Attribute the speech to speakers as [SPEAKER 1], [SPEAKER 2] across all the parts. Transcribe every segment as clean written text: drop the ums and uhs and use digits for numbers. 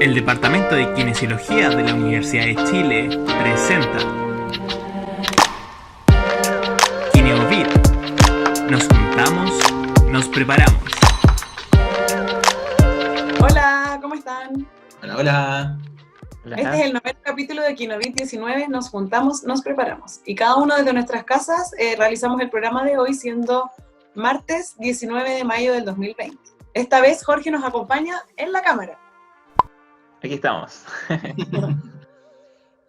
[SPEAKER 1] El Departamento de Kinesiología de la Universidad de Chile presenta KineoVid. Nos juntamos, nos preparamos.
[SPEAKER 2] Hola, ¿cómo están?
[SPEAKER 3] Hola, hola.
[SPEAKER 2] Este es el noveno capítulo de KineoVid 19, nos juntamos, nos preparamos. Y cada uno desde nuestras casas realizamos el programa de hoy, siendo martes 19 de mayo del 2020. Esta vez Jorge nos acompaña en la cámara.
[SPEAKER 4] Aquí estamos.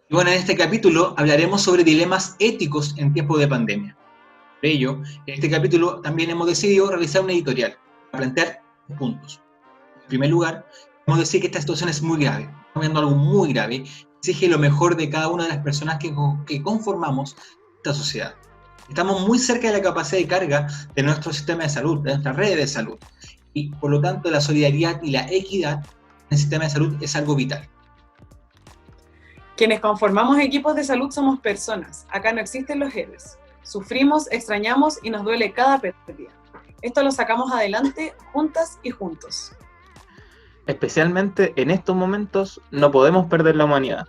[SPEAKER 3] Y bueno, en este capítulo hablaremos sobre dilemas éticos en tiempos de pandemia. Por ello, en este capítulo también hemos decidido realizar un editorial para plantear puntos. En primer lugar, hemos decir que esta situación es muy grave. Estamos viendo algo muy grave, exige lo mejor de cada una de las personas que conformamos esta sociedad. Estamos muy cerca de la capacidad de carga de nuestro sistema de salud, de nuestras redes de salud. Y por lo tanto, la solidaridad y la equidad en el sistema de salud es algo vital.
[SPEAKER 2] Quienes conformamos equipos de salud somos personas. Acá no existen los héroes. Sufrimos, extrañamos y nos duele cada pérdida. Esto lo sacamos adelante juntas y juntos.
[SPEAKER 4] Especialmente en estos momentos no podemos perder la humanidad.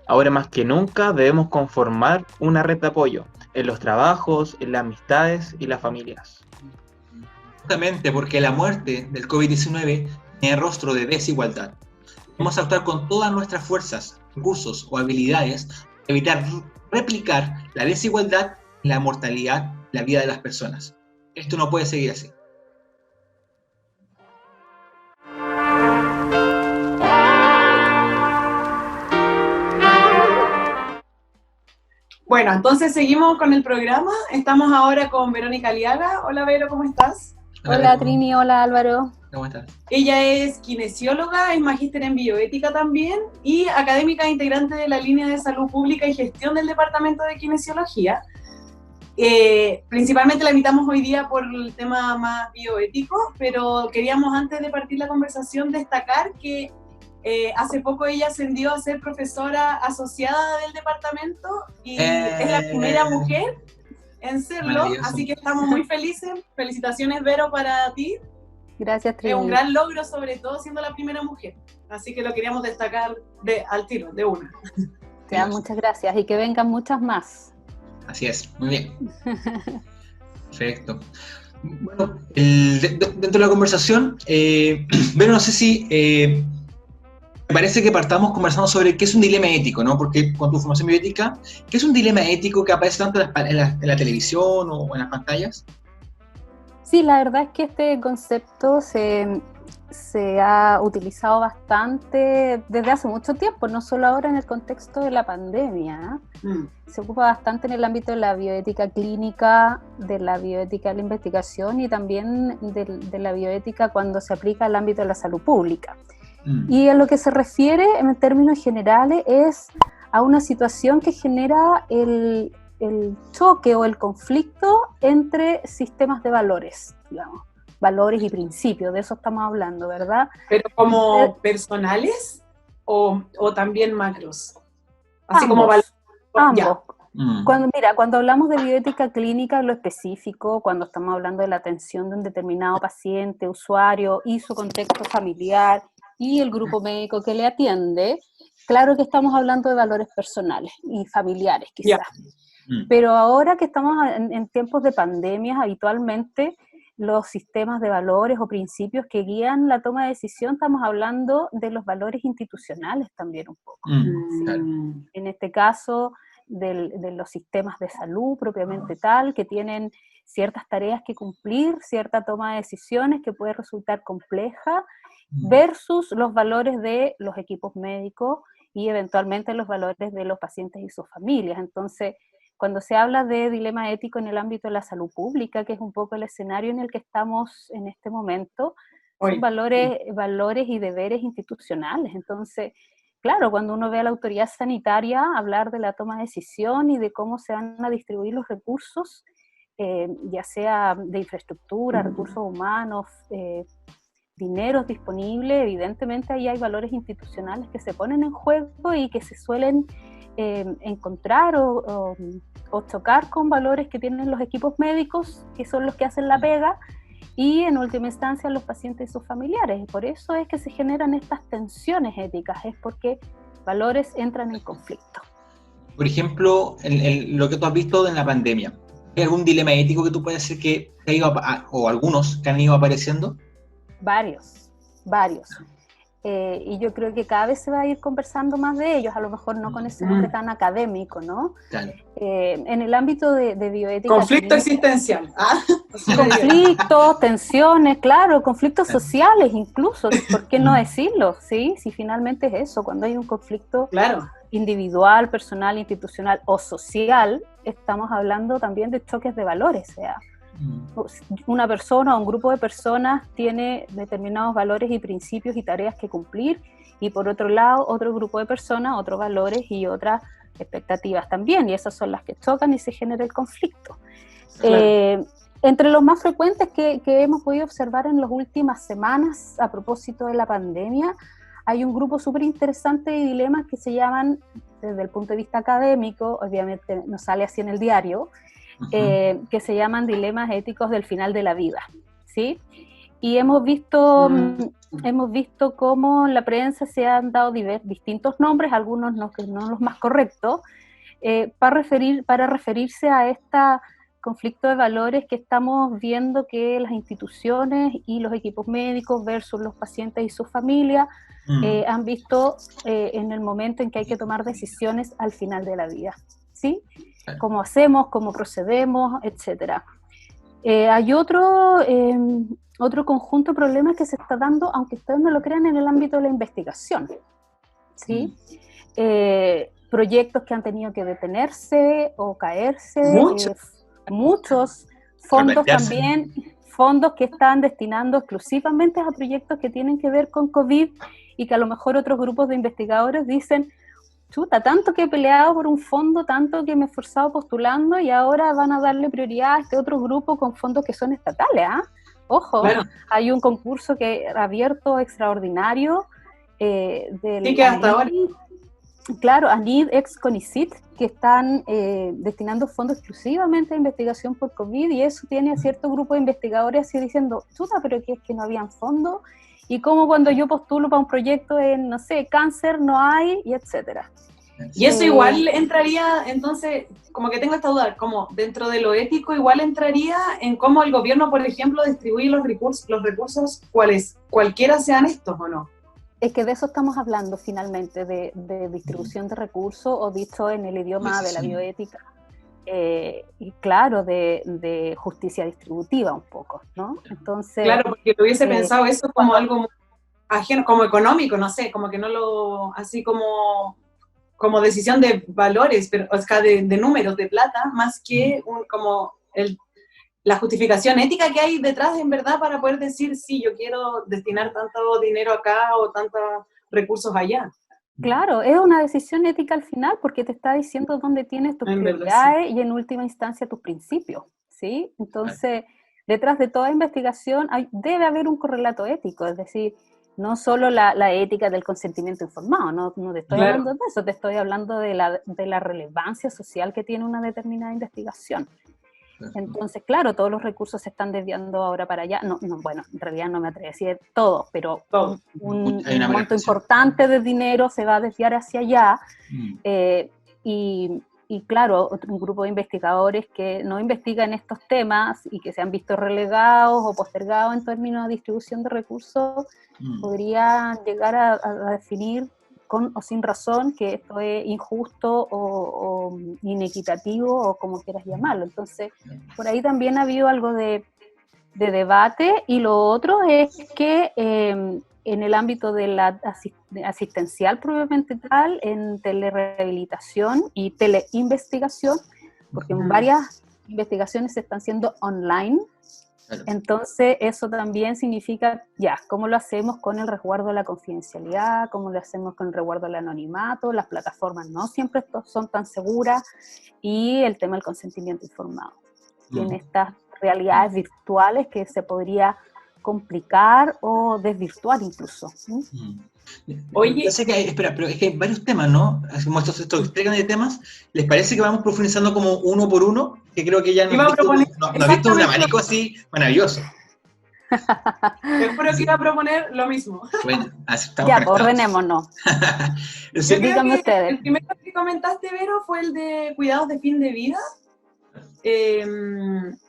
[SPEAKER 4] Ahora más que nunca debemos conformar una red de apoyo en los trabajos, en las amistades y las familias.
[SPEAKER 3] Justamente porque la muerte del COVID-19 tiene rostro de desigualdad. Debemos actuar con todas nuestras fuerzas, recursos o habilidades para evitar replicar la desigualdad y la mortalidad en la vida de las personas. Esto no puede seguir así.
[SPEAKER 2] Bueno, entonces seguimos con el programa. Estamos ahora con Verónica Aliaga. Hola Vero, ¿cómo estás?
[SPEAKER 5] Hola Trini, hola Álvaro.
[SPEAKER 3] ¿Cómo estás?
[SPEAKER 2] Ella es kinesióloga, es magíster en bioética también y académica integrante de la línea de salud pública y gestión del Departamento de Kinesiología. Principalmente la invitamos hoy día por el tema más bioético, pero queríamos antes de partir la conversación destacar que hace poco ella ascendió a ser profesora asociada del departamento y es la primera mujer en serlo, así que estamos muy felices. Felicitaciones, Vero, para ti.
[SPEAKER 5] Gracias, Trini.
[SPEAKER 2] Es un gran logro, sobre todo siendo la primera mujer, así que lo queríamos destacar al tiro, de una.
[SPEAKER 5] Muchas gracias y que vengan muchas más.
[SPEAKER 3] Así es, muy bien. Perfecto. Bueno, dentro de la conversación, Vero, no sé si me parece que partamos conversando sobre qué es un dilema ético, ¿no? Porque con tu formación bioética, ¿qué es un dilema ético que aparece tanto en la televisión o en las pantallas?
[SPEAKER 5] Sí, la verdad es que este concepto se ha utilizado bastante desde hace mucho tiempo, no solo ahora en el contexto de la pandemia. Se ocupa bastante en el ámbito de la bioética clínica, de la bioética de la investigación y también de la bioética cuando se aplica al ámbito de la salud pública. Y a lo que se refiere en términos generales es a una situación que genera el choque o el conflicto entre sistemas de valores, digamos, valores y principios, de eso estamos hablando, ¿verdad?
[SPEAKER 2] ¿Pero como personales o también macros? Así
[SPEAKER 5] ambos,
[SPEAKER 2] como valores.
[SPEAKER 5] ambos. Cuando hablamos de bioética clínica, lo específico, cuando estamos hablando de la atención de un determinado paciente, usuario y su contexto familiar y el grupo médico que le atiende, claro que estamos hablando de valores personales y familiares quizás. Pero ahora que estamos en tiempos de pandemias, habitualmente los sistemas de valores o principios que guían la toma de decisión, estamos hablando de los valores institucionales también un poco.
[SPEAKER 3] Claro.
[SPEAKER 5] En este caso, de los sistemas de salud propiamente tal, que tienen ciertas tareas que cumplir, cierta toma de decisiones que puede resultar compleja, versus los valores de los equipos médicos y eventualmente los valores de los pacientes y sus familias. Entonces, cuando se habla de dilema ético en el ámbito de la salud pública, que es un poco el escenario en el que estamos en este momento, son valores y deberes institucionales. Entonces, claro, cuando uno ve a la autoridad sanitaria hablar de la toma de decisión y de cómo se van a distribuir los recursos, ya sea de infraestructura, recursos humanos, dineros disponibles, evidentemente ahí hay valores institucionales que se ponen en juego y que se suelen encontrar o chocar con valores que tienen los equipos médicos, que son los que hacen la pega, y en última instancia los pacientes y sus familiares. Por eso es que se generan estas tensiones éticas, es porque valores entran en conflicto.
[SPEAKER 3] Por ejemplo, lo que tú has visto en la pandemia, ¿hay algún dilema ético que tú puedas decir que ha ido o algunos que han ido apareciendo?
[SPEAKER 5] Varios. Y yo creo que cada vez se va a ir conversando más de ellos, a lo mejor no con ese nombre tan académico, ¿no?
[SPEAKER 3] Claro.
[SPEAKER 5] En el ámbito de bioética...
[SPEAKER 2] Conflicto existencial.
[SPEAKER 5] Conflictos, tensiones, claro, conflictos sociales incluso, ¿por qué no decirlo? ¿Sí? Si finalmente es eso, cuando hay un conflicto individual, personal, institucional o social, estamos hablando también de choques de valores, o sea, una persona o un grupo de personas tiene determinados valores y principios y tareas que cumplir, y por otro lado otro grupo de personas, otros valores y otras expectativas también, y esas son las que chocan y se genera el conflicto. Claro. Entre los más frecuentes que hemos podido observar en las últimas semanas a propósito de la pandemia, hay un grupo súper interesante de dilemas que se llaman, desde el punto de vista académico, obviamente no sale así en el diario, que se llaman dilemas éticos del final de la vida, ¿sí? Y hemos visto cómo en la prensa se han dado distintos nombres, algunos no los más correctos, para referirse a este conflicto de valores que estamos viendo que las instituciones y los equipos médicos versus los pacientes y sus familias han visto en el momento en que hay que tomar decisiones al final de la vida, ¿sí? Cómo hacemos, cómo procedemos, etcétera. Hay otro conjunto de problemas que se está dando, aunque ustedes no lo crean, en el ámbito de la investigación, ¿sí? Proyectos que han tenido que detenerse o caerse, muchos fondos también, fondos que están destinando exclusivamente a proyectos que tienen que ver con COVID, y que a lo mejor otros grupos de investigadores dicen, chuta, tanto que he peleado por un fondo, tanto que me he esforzado postulando, y ahora van a darle prioridad a este otro grupo con fondos que son estatales, ¿ah? Ojo, hay un concurso que abierto extraordinario del
[SPEAKER 2] que hasta ahora.
[SPEAKER 5] Claro, ANID ex CONICYT, que están destinando fondos exclusivamente a investigación por COVID, y eso tiene a cierto grupo de investigadores así diciendo, chuta, pero que es que no habían fondos, y como cuando yo postulo para un proyecto en, no sé, cáncer, no hay, y etcétera.
[SPEAKER 2] Y eso igual entraría, entonces, como que tengo esta duda, como dentro de lo ético igual entraría en cómo el gobierno, por ejemplo, distribuye los recursos cualquiera sean estos o no.
[SPEAKER 5] Es que de eso estamos hablando finalmente, de distribución de recursos, o dicho en el idioma de la bioética, y claro, de justicia distributiva un poco, ¿no? Entonces,
[SPEAKER 2] claro, porque lo hubiese pensado eso como algo ajeno, como económico, no sé, como que no lo, así como decisión de valores, pero, o sea, de números, de plata, más que la justificación ética que hay detrás, en verdad, para poder decir, sí, yo quiero destinar tanto dinero acá o tantos recursos allá.
[SPEAKER 5] Claro, es una decisión ética al final, porque te está diciendo dónde tienes tus prioridades y en última instancia tus principios, ¿sí? Entonces, detrás de toda investigación debe haber un correlato ético, es decir, no solo la ética del consentimiento informado, no te estoy hablando de eso, te estoy hablando de la relevancia social que tiene una determinada investigación. Entonces, claro, todos los recursos se están desviando ahora para allá. Bueno, en realidad no me atrevo a decir todo, pero un monto importante de dinero se va a desviar hacia allá. Y claro, un grupo de investigadores que no investigan estos temas y que se han visto relegados o postergados en términos de distribución de recursos, podrían llegar a definir con o sin razón que esto es injusto o inequitativo, o como quieras llamarlo. Entonces, por ahí también ha habido algo de debate. Y lo otro es que en el ámbito de la asistencial propiamente tal, en telerehabilitación y teleinvestigación, porque varias investigaciones se están haciendo online. Entonces eso también significa, ¿cómo lo hacemos con el resguardo de la confidencialidad? ¿Cómo lo hacemos con el resguardo del anonimato? Las plataformas no siempre son tan seguras, y el tema del consentimiento informado. En estas realidades virtuales que se podría complicar o desvirtuar incluso.
[SPEAKER 3] Oye, yo sé que espera, pero es que hay varios temas, ¿no? Hacemos estos tres grandes temas. ¿Les parece que vamos profundizando como uno por uno? Que creo que ya nos ha visto un abanico así maravilloso.
[SPEAKER 2] Te juro que iba a proponer lo mismo.
[SPEAKER 3] Bueno, así estamos
[SPEAKER 5] Ya, pues,
[SPEAKER 3] conectados.
[SPEAKER 5] ordenémonos.
[SPEAKER 2] Yo creo
[SPEAKER 5] Díganme
[SPEAKER 2] que
[SPEAKER 5] ustedes.
[SPEAKER 2] el primero que comentaste, Vero, fue el de cuidados de fin de vida.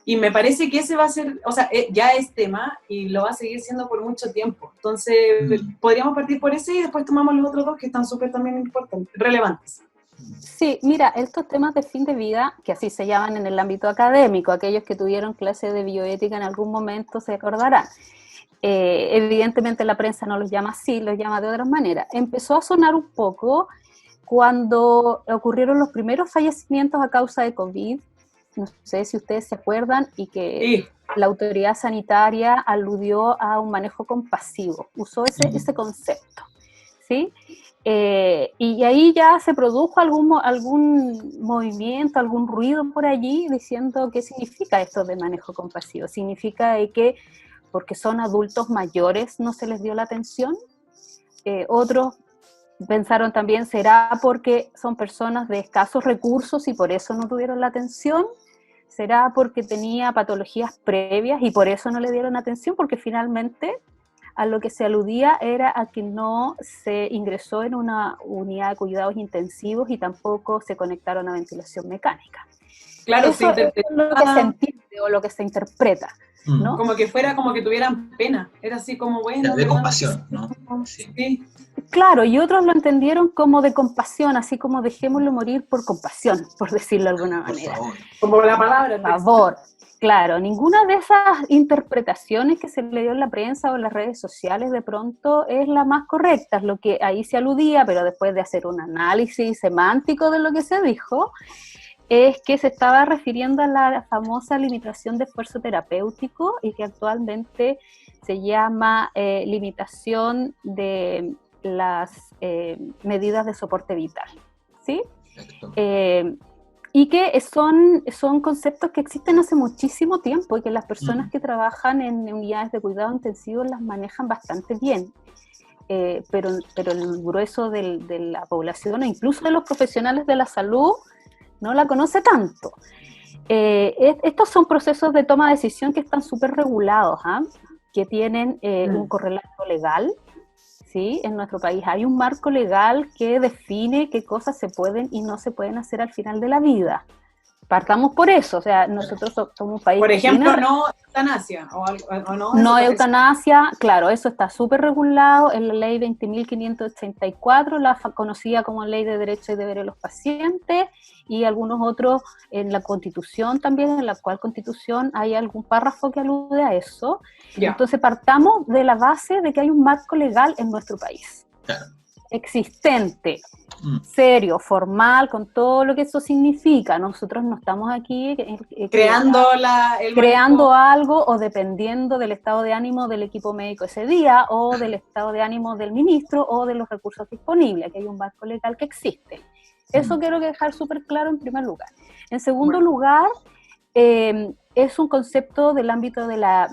[SPEAKER 2] Y me parece que ese va a ser, o sea, ya es tema y lo va a seguir siendo por mucho tiempo. Entonces, podríamos partir por ese y después tomamos los otros dos que están súper también importantes, relevantes.
[SPEAKER 5] Sí, mira, estos temas de fin de vida, que así se llaman en el ámbito académico, aquellos que tuvieron clase de bioética en algún momento se acordarán. Evidentemente la prensa no los llama así, los llama de otras maneras. Empezó a sonar un poco cuando ocurrieron los primeros fallecimientos a causa de COVID, no sé si ustedes se acuerdan, y que
[SPEAKER 2] Sí.
[SPEAKER 5] la autoridad sanitaria aludió a un manejo compasivo, usó ese concepto, ¿sí? Y ahí ya se produjo algún movimiento, algún ruido por allí diciendo qué significa esto de manejo compasivo. Significa que porque son adultos mayores no se les dio la atención. Otros pensaron también, ¿será porque son personas de escasos recursos y por eso no tuvieron la atención? ¿Será porque tenía patologías previas y por eso no le dieron atención? Porque finalmente a lo que se aludía era a que no se ingresó en una unidad de cuidados intensivos y tampoco se conectaron a ventilación mecánica.
[SPEAKER 2] Claro,
[SPEAKER 5] Eso es lo que se entiende o lo que se interpreta, ¿no?
[SPEAKER 2] Como que fuera como que tuvieran pena. Era así como, bueno,
[SPEAKER 3] De
[SPEAKER 2] ¿verdad?
[SPEAKER 3] compasión, ¿no? Sí.
[SPEAKER 2] Sí.
[SPEAKER 5] Claro, y otros lo entendieron como de compasión, así como dejémoslo morir por compasión, por decirlo de alguna
[SPEAKER 3] Por
[SPEAKER 5] manera.
[SPEAKER 3] favor.
[SPEAKER 2] Como la palabra.
[SPEAKER 5] Por favor. Claro, ninguna de esas interpretaciones que se le dio en la prensa o en las redes sociales de pronto es la más correcta, es lo que ahí se aludía, pero después de hacer un análisis semántico de lo que se dijo, es que se estaba refiriendo a la famosa limitación de esfuerzo terapéutico y que actualmente se llama limitación de las medidas de soporte vital, ¿sí? Y que son conceptos que existen hace muchísimo tiempo y que las personas que trabajan en unidades de cuidado intensivo las manejan bastante bien. Pero el grueso de la población, o incluso de los profesionales de la salud, no la conoce tanto. Estos son procesos de toma de decisión que están súper regulados, que tienen un correlato legal, ¿sí? En nuestro país hay un marco legal que define qué cosas se pueden y no se pueden hacer al final de la vida. Partamos por eso, o sea, nosotros somos un país...
[SPEAKER 2] Por ejemplo,
[SPEAKER 5] que
[SPEAKER 2] no eutanasia, o no.
[SPEAKER 5] no eutanasia, claro, eso está súper regulado en la ley 20.584, la conocida como Ley de Derechos y Deberes de los Pacientes, y algunos otros en la Constitución también, en la cual Constitución hay algún párrafo que alude a eso.
[SPEAKER 2] Ya.
[SPEAKER 5] Entonces partamos de la base de que hay un marco legal en nuestro país. Claro. Existente, serio, formal, con todo lo que eso significa. Nosotros no estamos aquí creando algo o dependiendo del estado de ánimo del equipo médico ese día o del estado de ánimo del ministro o de los recursos disponibles. Aquí hay un marco legal que existe. Eso quiero dejar súper claro en primer lugar. En segundo lugar, es un concepto del ámbito de la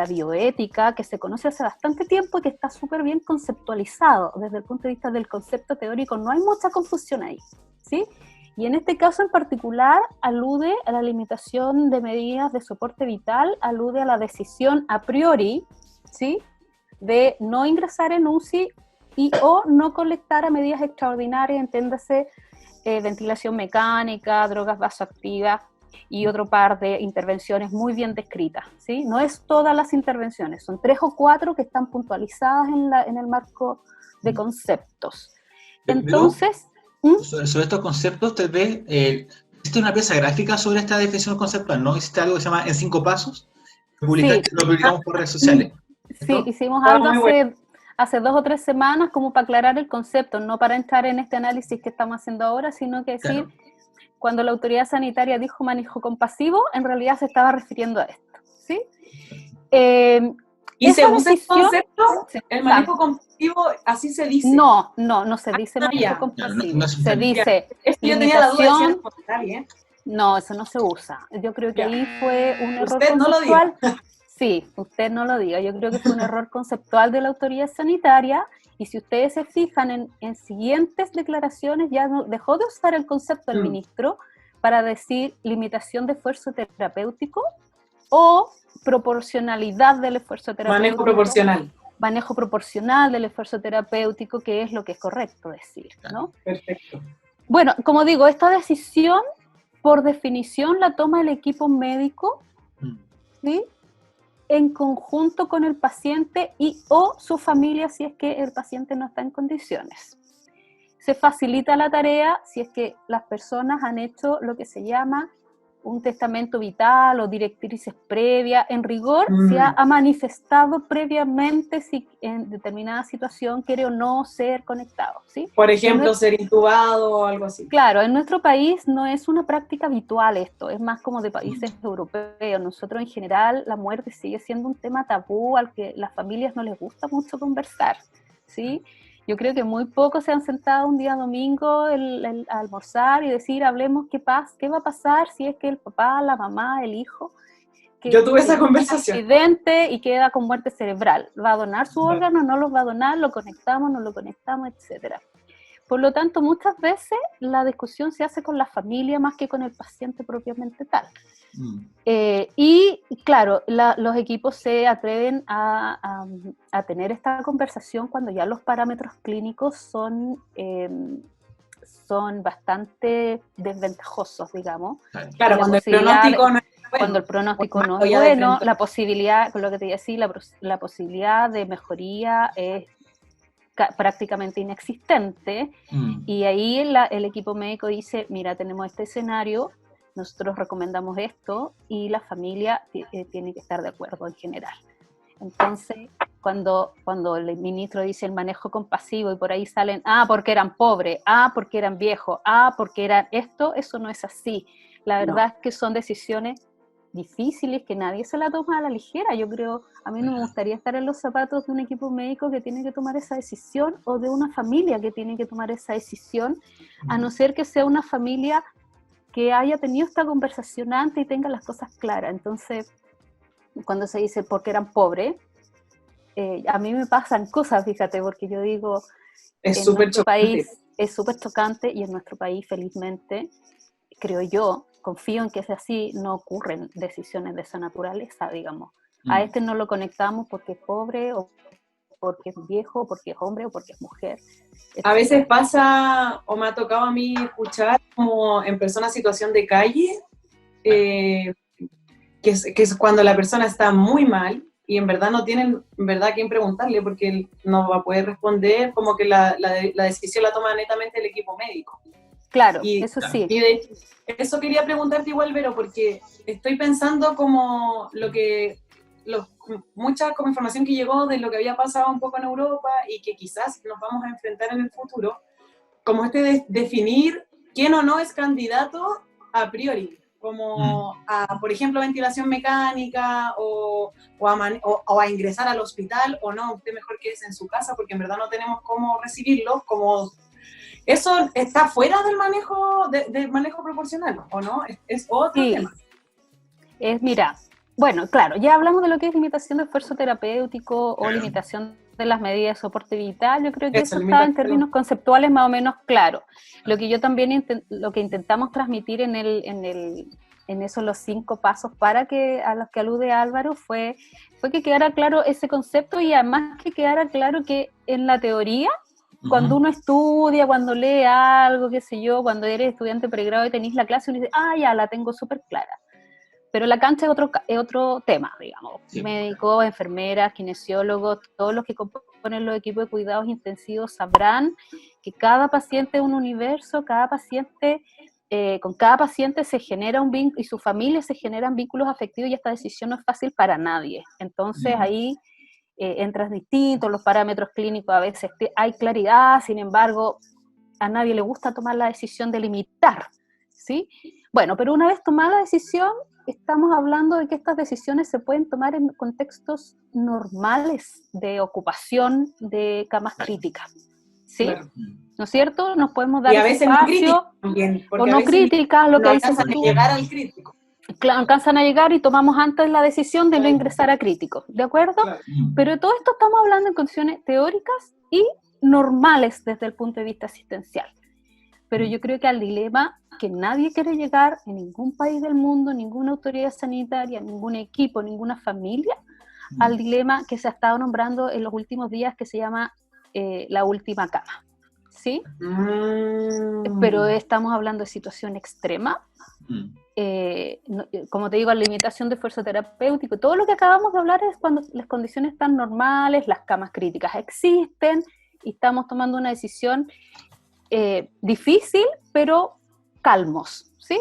[SPEAKER 5] bioética que se conoce hace bastante tiempo y que está súper bien conceptualizado. Desde el punto de vista del concepto teórico no hay mucha confusión ahí, ¿sí? Y en este caso en particular alude a la limitación de medidas de soporte vital, alude a la decisión a priori, ¿sí?, de no ingresar en UCI o no colectar a medidas extraordinarias, entiéndase ventilación mecánica, drogas vasoactivas, y otro par de intervenciones muy bien descritas, ¿sí? No es todas las intervenciones, son 3 o 4 que están puntualizadas en el marco de conceptos. Entonces...
[SPEAKER 3] Sobre estos conceptos, tal vez, ¿hiciste una pieza gráfica sobre esta definición conceptual, no? ¿Hiciste algo que se llama En 5 Pasos? Lo publicamos por redes sociales.
[SPEAKER 5] Sí, hicimos algo hace 2 o 3 semanas como para aclarar el concepto, no para entrar en este análisis que estamos haciendo ahora, sino que decir... Claro. Cuando la autoridad sanitaria dijo manejo compasivo, en realidad se estaba refiriendo a esto, ¿sí?
[SPEAKER 2] ¿Y según ese concepto, el manejo compasivo, así se dice?
[SPEAKER 5] No se dice manejo compasivo, se dice limitación... No, eso no se usa. Yo creo que ahí fue un error conceptual. No lo diga. Sí, usted no lo diga. Yo creo que fue un error conceptual de la autoridad sanitaria. Y si ustedes se fijan en siguientes declaraciones, ya dejó de usar el concepto del ministro para decir limitación de esfuerzo terapéutico o proporcionalidad del esfuerzo terapéutico. Manejo proporcional del esfuerzo terapéutico, que es lo que es correcto decir, ¿no?
[SPEAKER 2] Perfecto.
[SPEAKER 5] Bueno, como digo, esta decisión, por definición, la toma el equipo médico, ¿sí? En conjunto con el paciente y o su familia, si es que el paciente no está en condiciones. Se facilita la tarea si es que las personas han hecho lo que se llama un testamento vital o directrices previas. En rigor, se ha manifestado previamente si en determinada situación quiere o no ser conectado, ¿sí?
[SPEAKER 2] Por ejemplo, ser intubado o algo así.
[SPEAKER 5] Claro, en nuestro país no es una práctica habitual esto, es más como de países europeos. Nosotros en general la muerte sigue siendo un tema tabú al que las familias no les gusta mucho conversar, ¿sí? Yo creo que muy pocos se han sentado un día domingo a almorzar y decir, hablemos qué va a pasar si es que el papá, la mamá, el hijo...
[SPEAKER 2] Yo tuve esa conversación.
[SPEAKER 5] Accidente y queda con muerte cerebral. ¿Va a donar su órgano? ¿No los va a donar? ¿Lo conectamos? ¿No lo conectamos? Etcétera. Por lo tanto, muchas veces la discusión se hace con la familia más que con el paciente propiamente tal. Y claro, los equipos se atreven a tener esta conversación cuando ya los parámetros clínicos son bastante desventajosos, digamos.
[SPEAKER 2] Claro, cuando el pronóstico no es
[SPEAKER 5] bueno, la posibilidad, con lo que te decía, la posibilidad de mejoría es prácticamente inexistente, y ahí el equipo médico dice, mira, tenemos este escenario, nosotros recomendamos esto, y la familia tiene que estar de acuerdo en general. Entonces, cuando el ministro dice el manejo compasivo y por ahí salen, porque eran pobres, porque eran viejos, porque eran esto, eso no es así. La verdad es que son decisiones difíciles que nadie se la toma a la ligera. Yo creo, a mí no me gustaría estar en los zapatos de un equipo médico que tiene que tomar esa decisión o de una familia que tiene que tomar esa decisión, a no ser que sea una familia que haya tenido esta conversación antes y tenga las cosas claras. Entonces, cuando se dice porque eran pobres, a mí me pasan cosas, fíjate, porque yo digo,
[SPEAKER 2] es súper chocante.
[SPEAKER 5] Es súper chocante, y en nuestro país, felizmente, creo yo, confío en que es así, no ocurren decisiones de esa naturaleza, digamos. A este no lo conectamos porque es pobre, o porque es viejo, o porque es hombre, o porque es mujer.
[SPEAKER 2] A veces pasa, o me ha tocado a mí escuchar, como en personas en situación de calle, que es cuando la persona está muy mal, y en verdad no tienen a quién preguntarle, porque él no va a poder responder, como que la decisión la toma netamente el equipo médico.
[SPEAKER 5] Claro, eso sí.
[SPEAKER 2] Y de hecho, eso quería preguntarte igual, Vero, porque estoy pensando como mucha como información que llegó de lo que había pasado un poco en Europa y que quizás nos vamos a enfrentar en el futuro, como definir quién o no es candidato a priori, como por ejemplo, ventilación mecánica o a ingresar al hospital, o no, usted mejor quédese en su casa porque en verdad no tenemos cómo recibirlo, como... ¿Eso está fuera del manejo proporcional, o no? ¿Es otro tema?
[SPEAKER 5] Mira, bueno, claro, ya hablamos de lo que es limitación de esfuerzo terapéutico o limitación de las medidas de soporte vital. Yo creo que eso está en términos conceptuales más o menos claro. Lo que yo también lo que intentamos transmitir en esos los 5 pasos a los que alude Álvaro fue que quedara claro ese concepto, y además que quedara claro que en la teoría, cuando uno estudia, cuando lee algo, qué sé yo, cuando eres estudiante pregrado y tenés la clase, uno dice, ya la tengo súper clara. Pero la cancha es otro tema, digamos. Sí. Médicos, enfermeras, kinesiólogos, todos los que componen los equipos de cuidados intensivos sabrán que cada paciente es un universo, con cada paciente se genera un vínculo, y su familia se generan vínculos afectivos, y esta decisión no es fácil para nadie. Entonces ahí entras distinto, los parámetros clínicos a veces hay claridad, sin embargo, a nadie le gusta tomar la decisión de limitar, ¿sí? Bueno, pero una vez tomada la decisión, estamos hablando de que estas decisiones se pueden tomar en contextos normales de ocupación de camas críticas, ¿sí? Claro. ¿No es cierto? Nos podemos dar
[SPEAKER 2] y a veces
[SPEAKER 5] espacio,
[SPEAKER 2] también,
[SPEAKER 5] o no críticas, lo que dices tú.
[SPEAKER 2] Llegar al crítico.
[SPEAKER 5] Alcanzan a llegar y tomamos antes la decisión de no ingresar a críticos, ¿de acuerdo? Claro. Pero de todo esto estamos hablando en condiciones teóricas y normales desde el punto de vista asistencial. pero yo creo que al dilema que nadie quiere llegar en ningún país del mundo, ninguna autoridad sanitaria, ningún equipo, ninguna familia, al dilema que se ha estado nombrando en los últimos días, que se llama la última cama, ¿sí? Pero estamos hablando de situación extrema, como te digo, la limitación de esfuerzo terapéutico, todo lo que acabamos de hablar es cuando las condiciones están normales, las camas críticas existen, y estamos tomando una decisión difícil, pero calmos, ¿sí?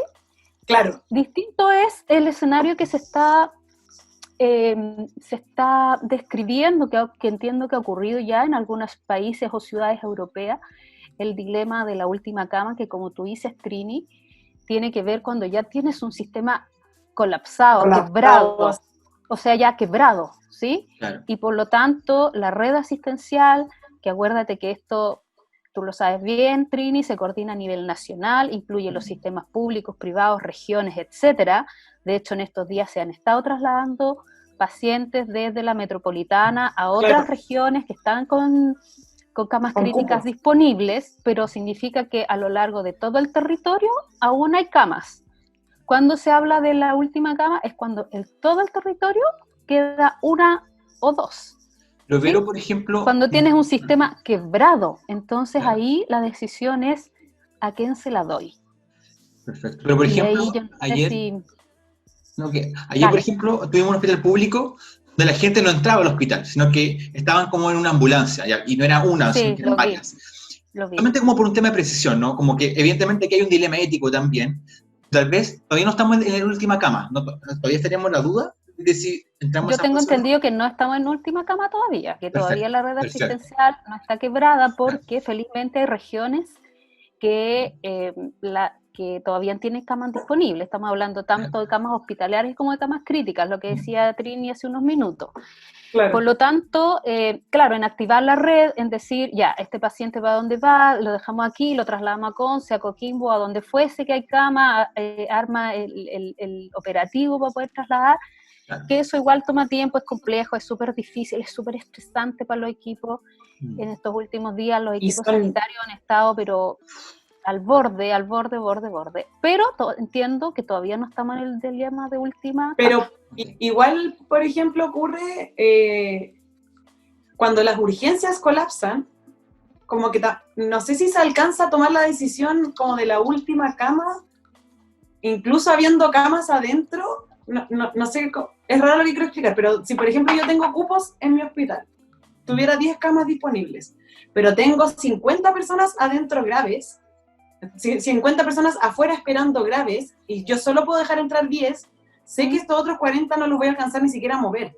[SPEAKER 2] Claro.
[SPEAKER 5] Distinto es el escenario que se está describiendo, que entiendo que ha ocurrido ya en algunos países o ciudades europeas, el dilema de la última cama, que como tú dices, Trini, tiene que ver cuando ya tienes un sistema colapsado, quebrado, o sea, ya quebrado, ¿sí?
[SPEAKER 3] Claro.
[SPEAKER 5] Y por lo tanto, la red asistencial, que acuérdate que esto, tú lo sabes bien, Trini, se coordina a nivel nacional, incluye los sistemas públicos, privados, regiones, etcétera. De hecho, en estos días se han estado trasladando pacientes desde la metropolitana a otras regiones que están con camas críticas disponibles, pero significa que a lo largo de todo el territorio aún hay camas. Cuando se habla de la última cama es cuando en todo el territorio queda una o dos.
[SPEAKER 3] Pero,
[SPEAKER 5] ¿sí?
[SPEAKER 3] por ejemplo...
[SPEAKER 5] Cuando tienes un sistema quebrado, entonces
[SPEAKER 3] Claro.
[SPEAKER 5] ahí la decisión es ¿a quién se la doy?
[SPEAKER 3] Perfecto. Pero, por
[SPEAKER 5] Y
[SPEAKER 3] ejemplo,
[SPEAKER 5] ahí yo no sé
[SPEAKER 3] ayer,
[SPEAKER 5] si...
[SPEAKER 3] ayer por ejemplo, tuvimos un hospital público donde la gente no entraba al hospital, sino que estaban como en una ambulancia, ¿ya? Y no era una,
[SPEAKER 5] Sí,
[SPEAKER 3] sino que eran varias.
[SPEAKER 5] Lo vi.
[SPEAKER 3] Solamente como por un tema de precisión, ¿no? Como que evidentemente que hay un dilema ético también. Tal vez todavía no estamos en la última cama, ¿no? Todavía estaríamos en la duda de si entramos a
[SPEAKER 5] Yo
[SPEAKER 3] esa
[SPEAKER 5] tengo
[SPEAKER 3] fase o no.
[SPEAKER 5] entendido que no estamos en última cama todavía, que todavía la red
[SPEAKER 3] Perfecto.
[SPEAKER 5] asistencial no está quebrada porque felizmente hay regiones que todavía tienen camas disponibles. Estamos hablando tanto de camas hospitalarias como de camas críticas, lo que decía Trini hace unos minutos.
[SPEAKER 2] Claro.
[SPEAKER 5] Por lo tanto, claro, en activar la red, en decir, ya, este paciente va a donde va, lo dejamos aquí, lo trasladamos a Conce, a Coquimbo, a donde fuese que hay cama, arma el operativo para poder trasladar,
[SPEAKER 3] Claro.
[SPEAKER 5] que eso igual toma tiempo, es complejo, es súper difícil, es súper estresante para los equipos. En estos últimos días los equipos sanitarios han estado, pero al borde. Pero entiendo que todavía no estamos en el dilema de última.
[SPEAKER 2] Pero igual, por ejemplo, ocurre cuando las urgencias colapsan, como que no sé si se alcanza a tomar la decisión como de la última cama, incluso habiendo camas adentro, no sé, es raro lo que quiero explicar, pero si por ejemplo yo tengo cupos en mi hospital, tuviera 10 camas disponibles, pero tengo 50 personas adentro graves, 50 personas afuera esperando graves, y yo solo puedo dejar entrar 10, sé que estos otros 40 no los voy a alcanzar ni siquiera a mover.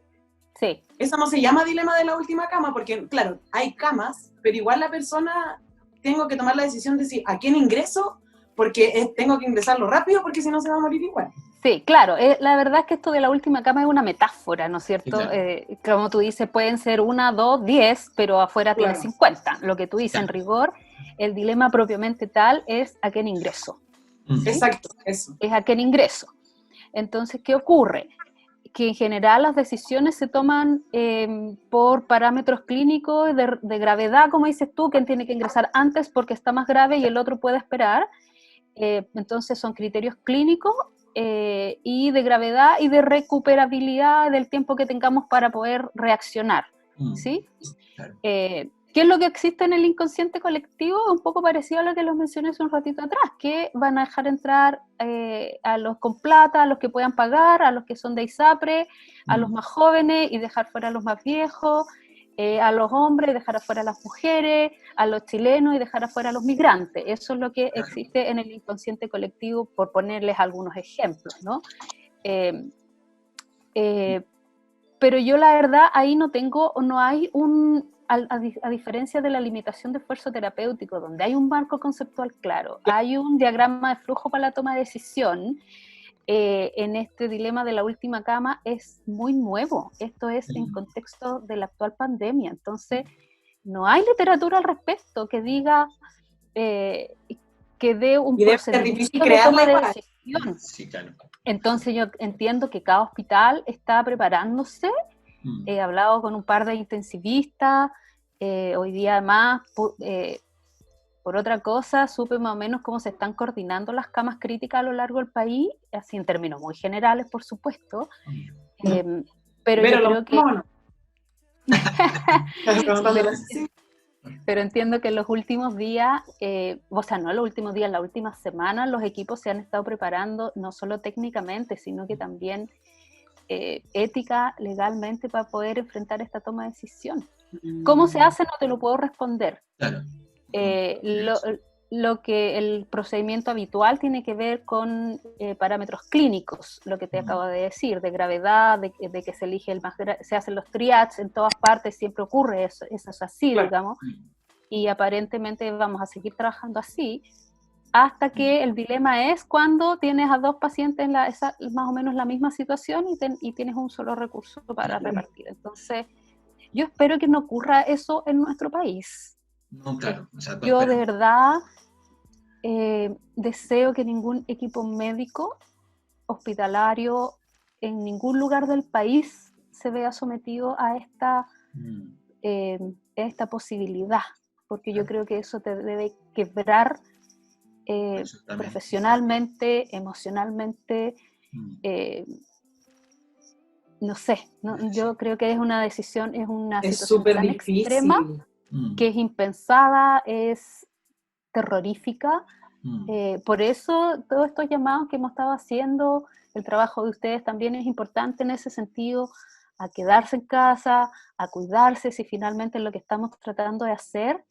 [SPEAKER 5] Sí.
[SPEAKER 2] Eso no se llama dilema de la última cama, porque claro, hay camas, pero igual la persona, tengo que tomar la decisión de si a quién ingreso, porque tengo que ingresarlo rápido, porque si no se va a morir igual.
[SPEAKER 5] Sí, claro, la verdad es que esto de la última cama es una metáfora, ¿no es cierto?
[SPEAKER 3] Sí, claro.
[SPEAKER 5] Como tú dices, pueden ser 1, 2, 10, pero afuera
[SPEAKER 2] Claro.
[SPEAKER 5] tienes 50. Lo que tú dices, en rigor, el dilema propiamente tal es a quién ingreso. ¿Sí?
[SPEAKER 2] Exacto, eso.
[SPEAKER 5] Es a quién ingreso. Entonces, ¿qué ocurre? Que en general las decisiones se toman por parámetros clínicos de gravedad, como dices tú, quién tiene que ingresar antes porque está más grave y el otro puede esperar. Entonces son criterios clínicos y de gravedad y de recuperabilidad del tiempo que tengamos para poder reaccionar, ¿sí?
[SPEAKER 3] Claro.
[SPEAKER 5] ¿Qué es lo que existe en el inconsciente colectivo? Un poco parecido a lo que los mencioné hace un ratito atrás, que van a dejar entrar a los con plata, a los que puedan pagar, a los que son de ISAPRE, a los más jóvenes y dejar fuera a los más viejos, a los hombres y dejar afuera a las mujeres, a los chilenos y dejar afuera a los migrantes. Eso es lo que existe en el inconsciente colectivo, por ponerles algunos ejemplos, ¿no? Pero yo la verdad ahí no hay a diferencia de la limitación de esfuerzo terapéutico, donde hay un marco conceptual claro, hay un diagrama de flujo para la toma de decisión, en este dilema de la última cama es muy nuevo. Esto es en contexto de la actual pandemia. Entonces, no hay literatura al respecto que diga, que dé un procedimiento de toma de decisión.
[SPEAKER 3] Sí, claro.
[SPEAKER 5] Entonces, yo entiendo que cada hospital está preparándose. He hablado con un par de intensivistas, hoy día además, Por otra cosa, supe más o menos cómo se están coordinando las camas críticas a lo largo del país, así en términos muy generales, por supuesto, pero yo creo que... Pero entiendo que en los últimos días, o sea, no en los últimos días, en las últimas semanas, los equipos se han estado preparando no solo técnicamente, sino que también ética, legalmente, para poder enfrentar esta toma de decisión. ¿Cómo se hace? No te lo puedo responder.
[SPEAKER 3] Claro.
[SPEAKER 5] Lo que el procedimiento habitual tiene que ver con parámetros clínicos, lo que te acabo de decir, de gravedad, de que se elige el más se hacen los triads, en todas partes siempre ocurre eso es así,
[SPEAKER 2] Claro.
[SPEAKER 5] digamos, y aparentemente vamos a seguir trabajando así, hasta que el dilema es cuando tienes a dos pacientes en más o menos la misma situación y tienes un solo recurso para repartir. Entonces, yo espero que no ocurra eso en nuestro país.
[SPEAKER 3] No, claro. O sea,
[SPEAKER 5] Yo de verdad deseo que ningún equipo médico hospitalario en ningún lugar del país se vea sometido a esta posibilidad, porque yo creo que eso te debe quebrar profesionalmente, emocionalmente, no sé, yo creo que es una decisión, es una
[SPEAKER 2] Es
[SPEAKER 5] situación
[SPEAKER 2] súper
[SPEAKER 5] tan
[SPEAKER 2] difícil.
[SPEAKER 5] extrema que es impensada, es terrorífica. Por eso todos estos llamados que hemos estado haciendo, el trabajo de ustedes también es importante en ese sentido, a quedarse en casa, a cuidarse, si finalmente lo que estamos tratando de hacer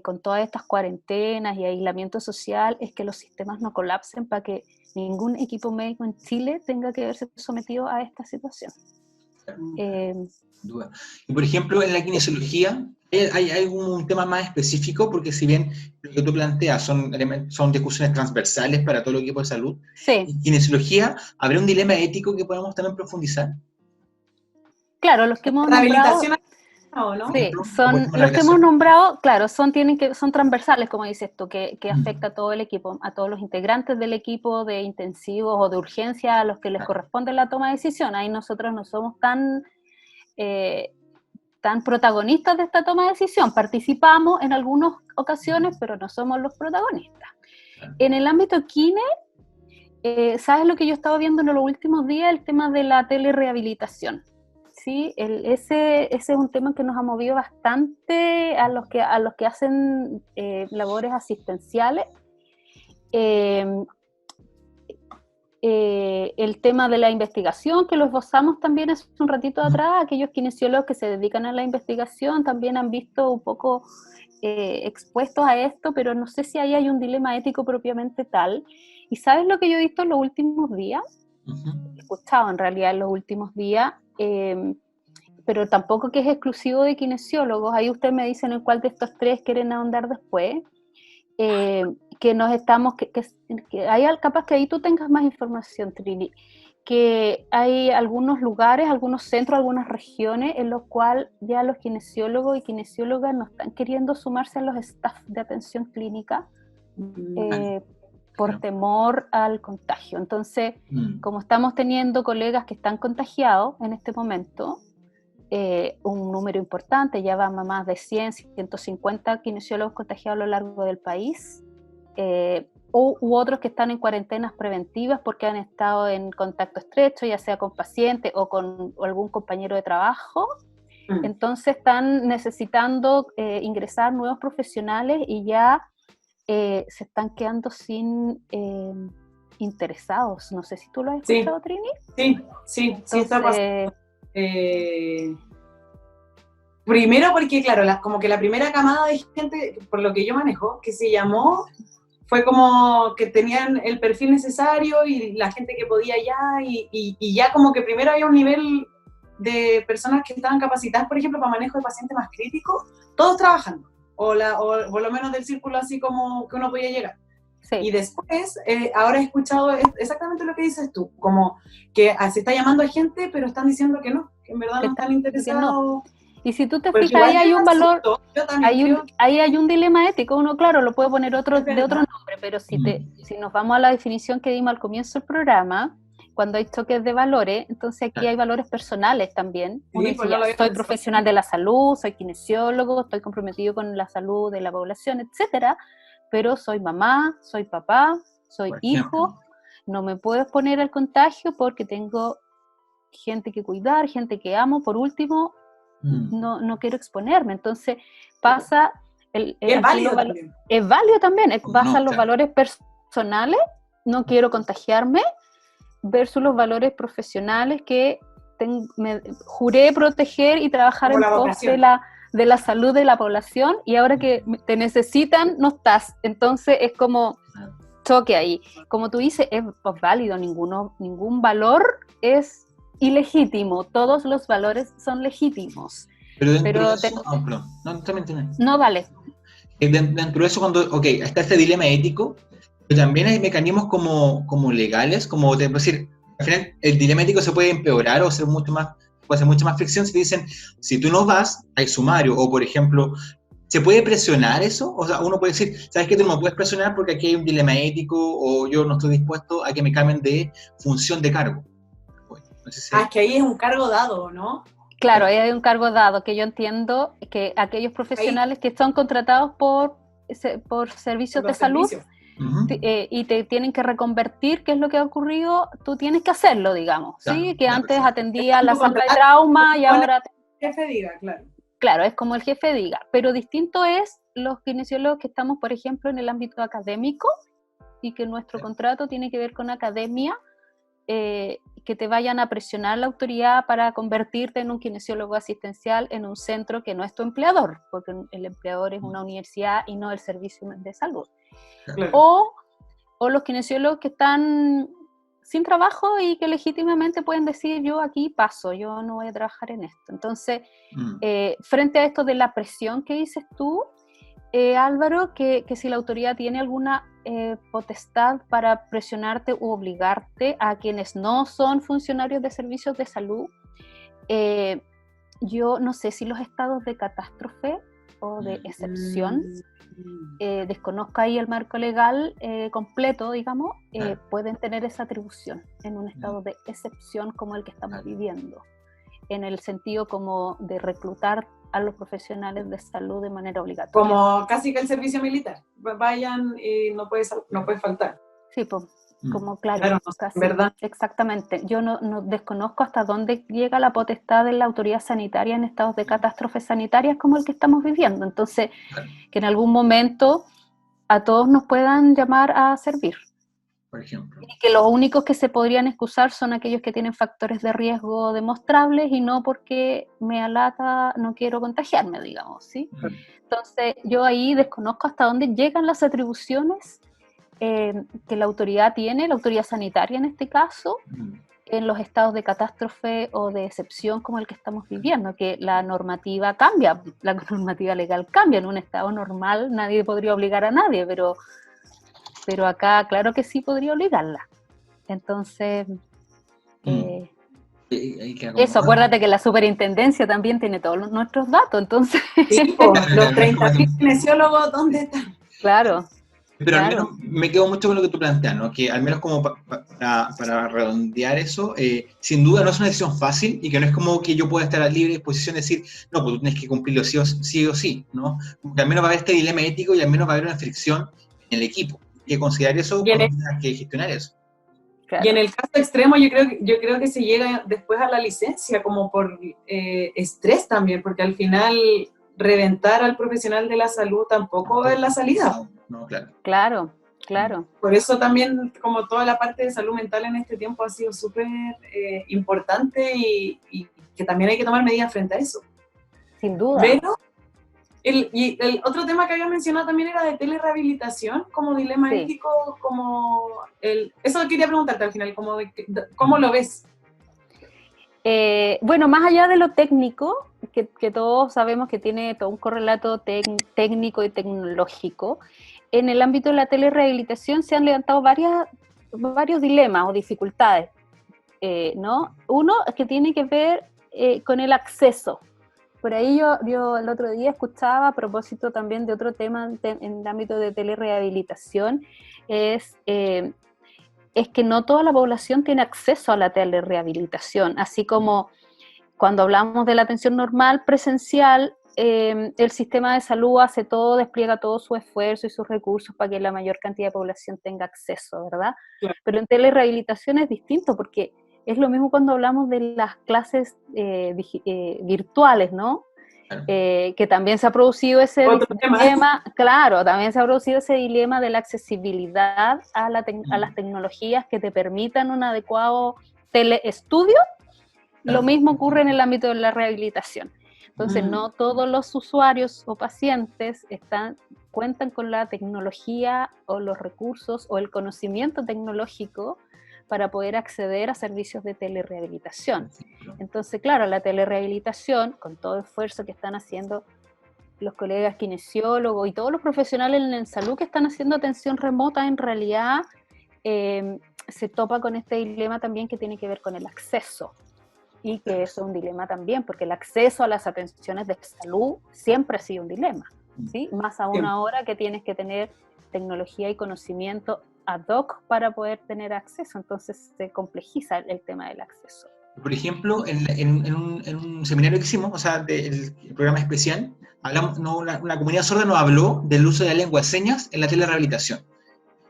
[SPEAKER 5] con todas estas cuarentenas y aislamiento social es que los sistemas no colapsen para que ningún equipo médico en Chile tenga que verse sometido a esta situación.
[SPEAKER 3] Duda. Y por ejemplo, en la kinesiología, ¿hay algún tema más específico? Porque si bien lo que tú planteas son discusiones transversales para todo el equipo de salud,
[SPEAKER 5] Sí.
[SPEAKER 3] en kinesiología, ¿habrá un dilema ético que podamos también profundizar?
[SPEAKER 5] Claro, los que hemos nombrado...
[SPEAKER 2] Rehabilitación, ¿no?
[SPEAKER 5] Sí, son los que hemos nombrado, claro, son transversales, como dices tú, que afecta a todo el equipo, a todos los integrantes del equipo de intensivos o de urgencia a los que les corresponde la toma de decisión. Ahí nosotros no somos tan protagonistas de esta toma de decisión. Participamos en algunas ocasiones, pero no somos los protagonistas. En el ámbito kine, ¿sabes lo que yo estaba viendo en los últimos días? El tema de la telerehabilitación. Sí, ese es un tema que nos ha movido bastante a los que hacen labores asistenciales. El tema de la investigación, que lo esbozamos también hace un ratito atrás, aquellos kinesiólogos que se dedican a la investigación también han visto un poco expuestos a esto, pero no sé si ahí hay un dilema ético propiamente tal. ¿Y sabes lo que yo he visto en los últimos días? He escuchado en realidad en los últimos días, pero tampoco que es exclusivo de kinesiólogos. Ahí ustedes me dicen en cuál de estos tres quieren ahondar después. Que nos estamos, que hay capaz que ahí tú tengas más información, Trini, que hay algunos lugares, algunos centros, algunas regiones en los cuales ya los kinesiólogos y kinesiólogas no están queriendo sumarse a los staff de atención clínica por temor al contagio. Entonces, como estamos teniendo colegas que están contagiados en este momento, un número importante, ya van a más de 100, 150 kinesiólogos contagiados a lo largo del país, u otros que están en cuarentenas preventivas porque han estado en contacto estrecho, ya sea con pacientes o con algún compañero de trabajo. Entonces están necesitando ingresar nuevos profesionales y ya se están quedando sin interesados. No sé si tú lo has escuchado, Trini.
[SPEAKER 2] Sí,
[SPEAKER 5] Entonces,
[SPEAKER 2] está pasando. Primero porque, claro, como que la primera camada de gente, por lo que yo manejo, que se llamó, fue como que tenían el perfil necesario y la gente que podía ya, y ya como que primero había un nivel de personas que estaban capacitadas, por ejemplo, para manejo de pacientes más críticos, todos trabajando, o por lo menos del círculo así como que uno podía llegar.
[SPEAKER 5] Sí.
[SPEAKER 2] Y después, ahora he escuchado exactamente lo que dices tú, como que se está llamando a gente, pero están diciendo que no, que en verdad no están interesados. No.
[SPEAKER 5] Y si tú te fijas, ahí hay un valor, ahí hay un dilema ético. Uno, claro, lo puede poner de otro nombre, pero si nos vamos a la definición que dimos al comienzo del programa, cuando hay choques de valores, entonces aquí hay valores personales también. Uno dice, ya, soy profesional de la salud, soy kinesiólogo, estoy comprometido con la salud de la población, etcétera, pero soy mamá, soy papá, soy hijo, no me puedo exponer al contagio porque tengo gente que cuidar, gente que amo, por último, no quiero exponerme. Entonces pasa...
[SPEAKER 2] es válido también.
[SPEAKER 5] Es válido también, basa los valores personales, no quiero contagiarme, versus los valores profesionales que me juré proteger y trabajar en pos de la salud de la población, y ahora que te necesitan, no estás. Entonces es como choque ahí. Como tú dices, es válido, ningún valor es ilegítimo, todos los valores son legítimos.
[SPEAKER 3] Pero dentro de eso,
[SPEAKER 5] no vale.
[SPEAKER 3] Dentro de eso, cuando, está este dilema ético, pero también hay mecanismos como legales, como decir, al final el dilema ético se puede empeorar o ser puede ser mucha más fricción si te dicen, si tú no vas, hay sumario, o por ejemplo, ¿se puede presionar eso? O sea, uno puede decir, ¿sabes qué? Tú no me puedes presionar porque aquí hay un dilema ético, o yo no estoy dispuesto a que me cambien de función de cargo. Bueno, no sé si...
[SPEAKER 2] es que ahí es un cargo dado, ¿no?
[SPEAKER 5] Claro, ahí hay un cargo dado, que yo entiendo que aquellos profesionales que son contratados por servicios de salud y te tienen que reconvertir, ¿qué es lo que ha ocurrido? Tú tienes que hacerlo, digamos, claro, ¿sí? Que antes atendía la sala de trauma y ahora...
[SPEAKER 2] El jefe diga, claro.
[SPEAKER 5] Claro, es como el jefe diga, pero distinto es los kinesiólogos que estamos, por ejemplo, en el ámbito académico y que nuestro contrato tiene que ver con academia, que te vayan a presionar la autoridad para convertirte en un kinesiólogo asistencial en un centro que no es tu empleador, porque el empleador es una universidad y no el servicio de salud. Claro. O los kinesiólogos que están sin trabajo y que legítimamente pueden decir, yo aquí paso, yo no voy a trabajar en esto. Entonces, frente a esto de la presión que dices tú, Álvaro, que si la autoridad tiene alguna potestad para presionarte u obligarte a quienes no son funcionarios de servicios de salud, yo no sé si los estados de catástrofe o de excepción, desconozco ahí el marco legal completo, digamos, pueden tener esa atribución en un estado de excepción como el que estamos viviendo, en el sentido como de reclutar a los profesionales de salud de manera obligatoria.
[SPEAKER 2] Como casi que el servicio militar, vayan y no puede faltar.
[SPEAKER 5] Sí, pues, como claro casi, ¿verdad? Exactamente. Yo no desconozco hasta dónde llega la potestad de la autoridad sanitaria en estados de catástrofes sanitarias como el que estamos viviendo. Entonces, que en algún momento a todos nos puedan llamar a servir.
[SPEAKER 3] Por ejemplo.
[SPEAKER 5] Y que los únicos que se podrían excusar son aquellos que tienen factores de riesgo demostrables y no porque me alata, no quiero contagiarme, digamos, ¿sí? Entonces, yo ahí desconozco hasta dónde llegan las atribuciones que la autoridad tiene, la autoridad sanitaria en este caso, en los estados de catástrofe o de excepción como el que estamos viviendo, que la normativa cambia, la normativa legal cambia. En un estado normal nadie podría obligar a nadie, pero acá claro que sí podría obligarla. Entonces, eso, acuérdate que la superintendencia también tiene todos nuestros datos, entonces...
[SPEAKER 2] Sí, los 30.000 kinesiólogos, ¿dónde están?
[SPEAKER 5] Claro.
[SPEAKER 3] Pero al menos me quedo mucho con lo que tú planteas, ¿no? Que al menos como para redondear eso, sin duda no es una decisión fácil y que no es como que yo pueda estar a libre disposición de decir, no, pues tú tienes que cumplirlo sí o sí, ¿no? Porque al menos va a haber este dilema ético y al menos va a haber una fricción en el equipo. Hay que considerar eso, hay que gestionar eso.
[SPEAKER 2] Claro. Y en el caso extremo yo creo que se llega después a la licencia como por estrés también, porque al final reventar al profesional de la salud tampoco es la salida.
[SPEAKER 3] No, claro.
[SPEAKER 5] Claro.
[SPEAKER 2] Por eso también como toda la parte de salud mental en este tiempo ha sido súper importante y que también hay que tomar medidas frente a eso.
[SPEAKER 5] Sin duda.
[SPEAKER 2] Pero el otro tema que había mencionado también era de telerehabilitación como dilema ético, eso quería preguntarte al final, ¿cómo lo ves?
[SPEAKER 5] Bueno, más allá de lo técnico, que todos sabemos que tiene todo un correlato técnico y tecnológico, en el ámbito de la telerehabilitación se han levantado varios dilemas o dificultades, ¿no? Uno es que tiene que ver con el acceso. Por ahí yo el otro día escuchaba, a propósito también de otro tema en el ámbito de telerehabilitación, es es que no toda la población tiene acceso a la telerehabilitación, así como cuando hablamos de la atención normal presencial, el sistema de salud hace todo, despliega todo su esfuerzo y sus recursos para que la mayor cantidad de población tenga acceso, ¿verdad?
[SPEAKER 2] Claro.
[SPEAKER 5] Pero en telerehabilitación es distinto, porque es lo mismo cuando hablamos de las clases virtuales, ¿no?
[SPEAKER 3] Claro.
[SPEAKER 5] Que también se ha producido ese
[SPEAKER 2] Otro tema.
[SPEAKER 5] dilema, claro, también se ha producido ese dilema de la accesibilidad a las tecnologías que te permitan un adecuado teleestudio. Lo mismo ocurre en el ámbito de la rehabilitación. Entonces, no todos los usuarios o pacientes cuentan con la tecnología o los recursos o el conocimiento tecnológico para poder acceder a servicios de telerehabilitación. Entonces, claro, la telerehabilitación, con todo el esfuerzo que están haciendo los colegas kinesiólogos y todos los profesionales en salud que están haciendo atención remota, en realidad se topa con este dilema también que tiene que ver con el acceso. Y que eso es un dilema también, porque el acceso a las atenciones de salud siempre ha sido un dilema, ¿sí? Más aún ahora que tienes que tener tecnología y conocimiento ad hoc para poder tener acceso, entonces se complejiza el tema del acceso.
[SPEAKER 3] Por ejemplo, en un seminario que hicimos, o sea, del programa especial, una comunidad sorda nos habló del uso de la lengua de señas en la telerehabilitación.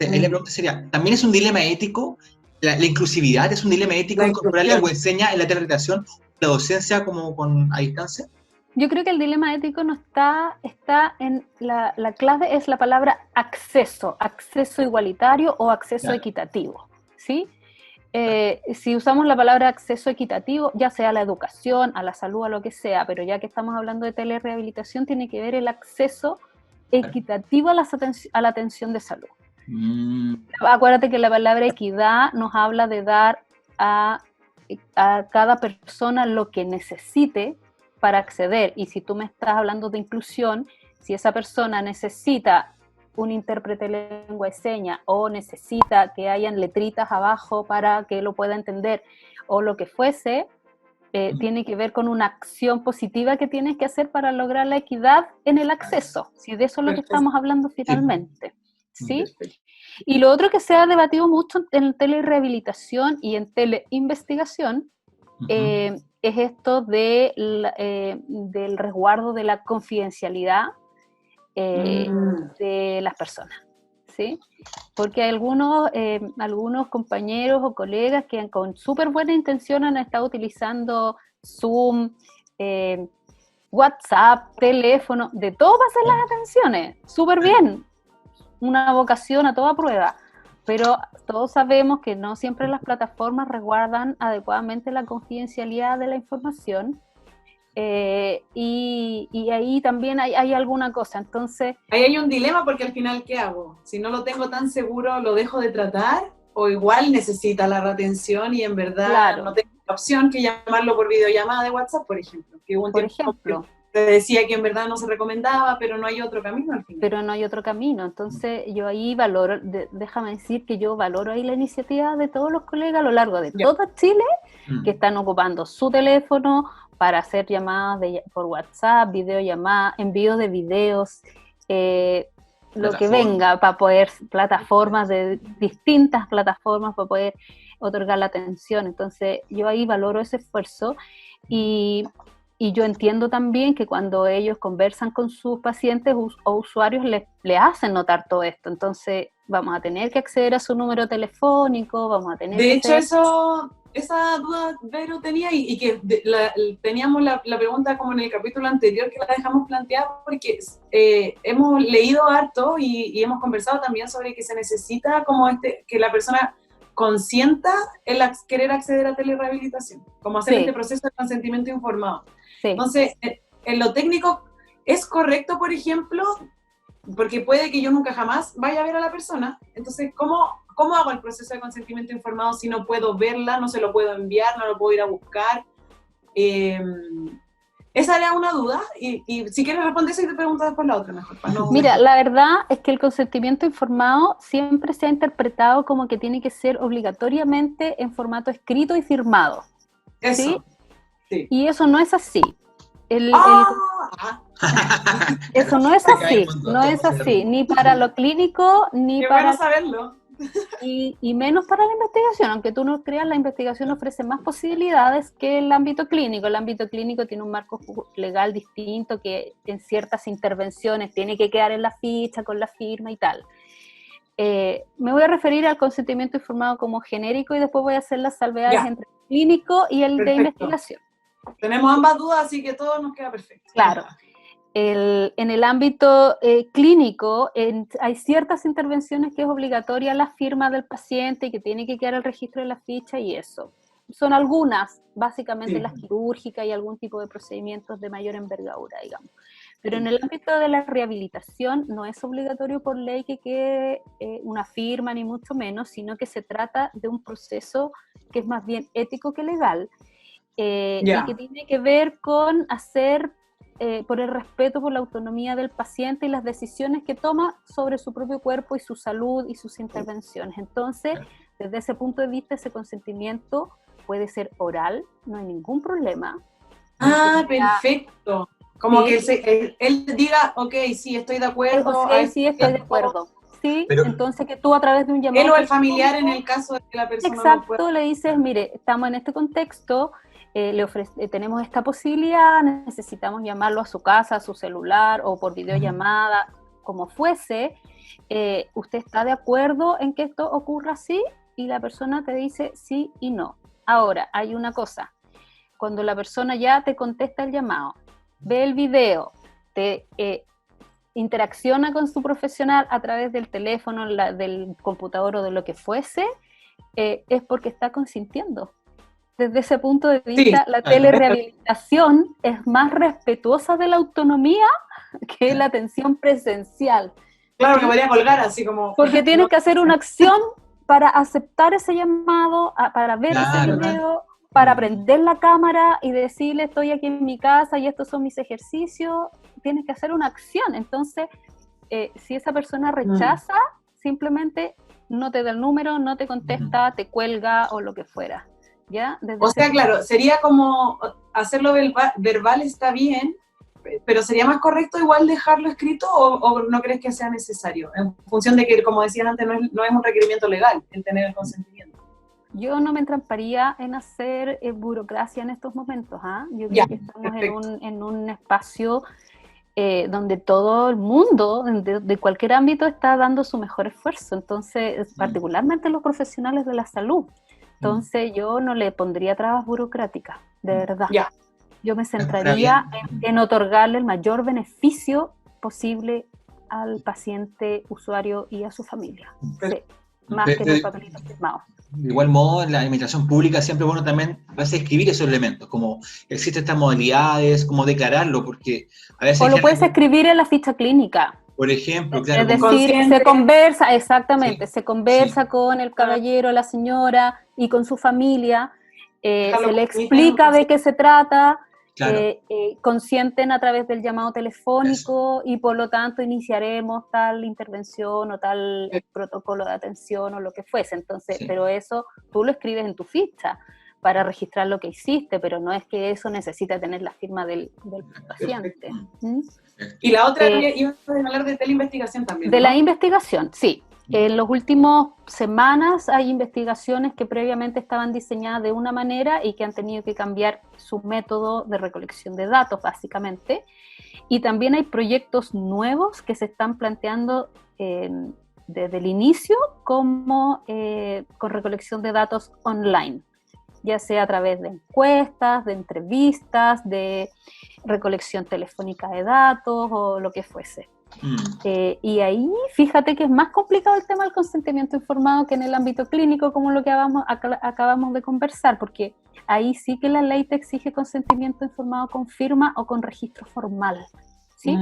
[SPEAKER 3] Ahí la pregunta sería, ¿también es un dilema ético? ¿La inclusividad es un dilema ético incorporar lengua de señas en la telerehabilitación, la docencia como a distancia?
[SPEAKER 5] Yo creo que el dilema ético no está en la clave es la palabra acceso igualitario o acceso equitativo, ¿sí? Si usamos la palabra acceso equitativo, ya sea a la educación, a la salud, a lo que sea, pero ya que estamos hablando de telerehabilitación, tiene que ver el acceso equitativo a la atención de salud. Acuérdate que la palabra equidad nos habla de dar a cada persona lo que necesite para acceder, y si tú me estás hablando de inclusión, si esa persona necesita un intérprete de lengua de señas o necesita que hayan letritas abajo para que lo pueda entender o lo que fuese, tiene que ver con una acción positiva que tienes que hacer para lograr la equidad en el acceso, si de eso es lo que estamos hablando finalmente, ¿sí? Y lo otro que se ha debatido mucho en telerehabilitación y en teleinvestigación es esto del resguardo de la confidencialidad de las personas, ¿sí? Porque hay algunos compañeros o colegas que con súper buena intención han estado utilizando Zoom, WhatsApp, teléfono, de todo para hacer las atenciones, súper bien, una vocación a toda prueba, pero todos sabemos que no siempre las plataformas resguardan adecuadamente la confidencialidad de la información, y ahí también hay alguna cosa, entonces...
[SPEAKER 2] Ahí hay un dilema porque al final, ¿qué hago? Si no lo tengo tan seguro, ¿lo dejo de tratar? O igual necesita la retención y en verdad no tengo la opción que llamarlo por videollamada de WhatsApp, por ejemplo. Que hubo un tiempo te decía que en verdad no se recomendaba, pero no hay otro camino al final.
[SPEAKER 5] Pero no hay otro camino, entonces yo ahí valoro, déjame decir que yo valoro ahí la iniciativa de todos los colegas a lo largo de todo Chile, que están ocupando su teléfono para hacer llamadas por WhatsApp, videollamadas, envíos de videos, lo que venga, para poder, distintas plataformas para poder otorgar la atención. Entonces yo ahí valoro ese esfuerzo y yo entiendo también que cuando ellos conversan con sus pacientes o usuarios le hacen notar todo esto. Entonces vamos a tener que acceder a su número telefónico, vamos a tener
[SPEAKER 2] de hecho esa duda Vero tenía y que teníamos la pregunta como en el capítulo anterior que la dejamos planteada porque hemos leído harto y hemos conversado también sobre que se necesita como que la persona consienta el querer acceder a telerehabilitación, como hacer este proceso de consentimiento informado. Sí. Entonces, en lo técnico, ¿es correcto, por ejemplo? Porque puede que yo nunca jamás vaya a ver a la persona, entonces, ¿cómo hago el proceso de consentimiento informado si no puedo verla, no se lo puedo enviar, no lo puedo ir a buscar? Esa era una duda, y si quieres responder eso y te pregunto después la otra mejor.
[SPEAKER 5] Mira, la verdad es que el consentimiento informado siempre se ha interpretado como que tiene que ser obligatoriamente en formato escrito y firmado.
[SPEAKER 2] Eso.
[SPEAKER 5] ¿Sí?
[SPEAKER 2] Sí.
[SPEAKER 5] Y eso no es así. Eso no es así, no es así, ni para lo clínico, ni
[SPEAKER 2] Qué
[SPEAKER 5] para...
[SPEAKER 2] bueno saberlo.
[SPEAKER 5] y menos para la investigación, aunque tú no creas, la investigación ofrece más posibilidades que el ámbito clínico. El ámbito clínico tiene un marco legal distinto que en ciertas intervenciones tiene que quedar en la ficha, con la firma y tal. Me voy a referir al consentimiento informado como genérico y después voy a hacer las salvedades entre el clínico y el de investigación.
[SPEAKER 2] Tenemos ambas dudas, así que todo nos queda perfecto.
[SPEAKER 5] Claro. En el ámbito clínico hay ciertas intervenciones que es obligatoria la firma del paciente y que tiene que quedar el registro de la ficha y eso. Son algunas, básicamente las quirúrgicas y algún tipo de procedimientos de mayor envergadura, digamos. Pero en el ámbito de la rehabilitación no es obligatorio por ley que quede una firma, ni mucho menos, sino que se trata de un proceso que es más bien ético que legal y que tiene que ver con hacer, por el respeto por la autonomía del paciente y las decisiones que toma sobre su propio cuerpo y su salud y sus intervenciones. Entonces, desde ese punto de vista, ese consentimiento puede ser oral, no hay ningún problema.
[SPEAKER 2] Perfecto. Como que él diga, ok, sí, estoy de acuerdo.
[SPEAKER 5] Okay, sí, estoy de acuerdo. Sí, pero, entonces que tú a través de un llamado...
[SPEAKER 2] Él o el familiar en el caso de que la persona
[SPEAKER 5] exacto,
[SPEAKER 2] no pueda...
[SPEAKER 5] le dices, mire, estamos en este contexto, tenemos esta posibilidad, necesitamos llamarlo a su casa, a su celular o por videollamada, como fuese, ¿usted está de acuerdo en que esto ocurra así? Y la persona te dice sí y no. Ahora, hay una cosa, cuando la persona ya te contesta el llamado, ve el video, te interacciona con su profesional a través del teléfono, del computador o de lo que fuese, es porque está consintiendo. Desde ese punto de vista, la telerehabilitación es más respetuosa de la autonomía que la atención presencial.
[SPEAKER 2] Claro, me voy a colgar así como...
[SPEAKER 5] Porque tienes que hacer una acción para aceptar ese llamado, para ver ese video, para prender la cámara y decirle estoy aquí en mi casa y estos son mis ejercicios. Tienes que hacer una acción. Entonces, si esa persona rechaza, simplemente no te da el número, no te contesta, te cuelga o lo que fuera. ¿Ya?
[SPEAKER 2] O sea, claro, sería como hacerlo verbal está bien, pero ¿sería más correcto igual dejarlo escrito o no crees que sea necesario? En función de que, como decían antes, no es un requerimiento legal el tener el consentimiento.
[SPEAKER 5] Yo no me entramparía en hacer burocracia en estos momentos. Yo creo que estamos en un espacio donde todo el mundo, de cualquier ámbito, está dando su mejor esfuerzo. Entonces, particularmente los profesionales de la salud. Entonces, yo no le pondría trabas burocráticas, de verdad. Yo me centraría en otorgarle el mayor beneficio posible al paciente, usuario y a su familia. Más que en el papelito firmado.
[SPEAKER 3] De igual modo, en la administración pública siempre es bueno también a veces escribir esos elementos, como existen estas modalidades, como declararlo, porque a veces...
[SPEAKER 5] O lo puedes escribir en la ficha clínica.
[SPEAKER 3] Por ejemplo, claro.
[SPEAKER 5] Es decir, se conversa, exactamente, se conversa con el caballero, la señora y con su familia, se le explica de qué se trata, consienten a través del llamado telefónico y por lo tanto iniciaremos tal intervención o tal protocolo de atención o lo que fuese. Entonces, pero eso tú lo escribes en tu ficha para registrar lo que hiciste, pero no es que eso necesita tener la firma del paciente.
[SPEAKER 2] Y la otra, iba a hablar de teleinvestigación también, ¿no?
[SPEAKER 5] De la investigación, sí. En las últimas semanas hay investigaciones que previamente estaban diseñadas de una manera y que han tenido que cambiar su método de recolección de datos, básicamente. Y también hay proyectos nuevos que se están planteando desde el inicio como con recolección de datos online, ya sea a través de encuestas, de entrevistas, de recolección telefónica de datos o lo que fuese. Y ahí, fíjate que es más complicado el tema del consentimiento informado que en el ámbito clínico, como lo que acabamos de conversar, porque ahí sí que la ley te exige consentimiento informado con firma o con registro formal, ¿sí?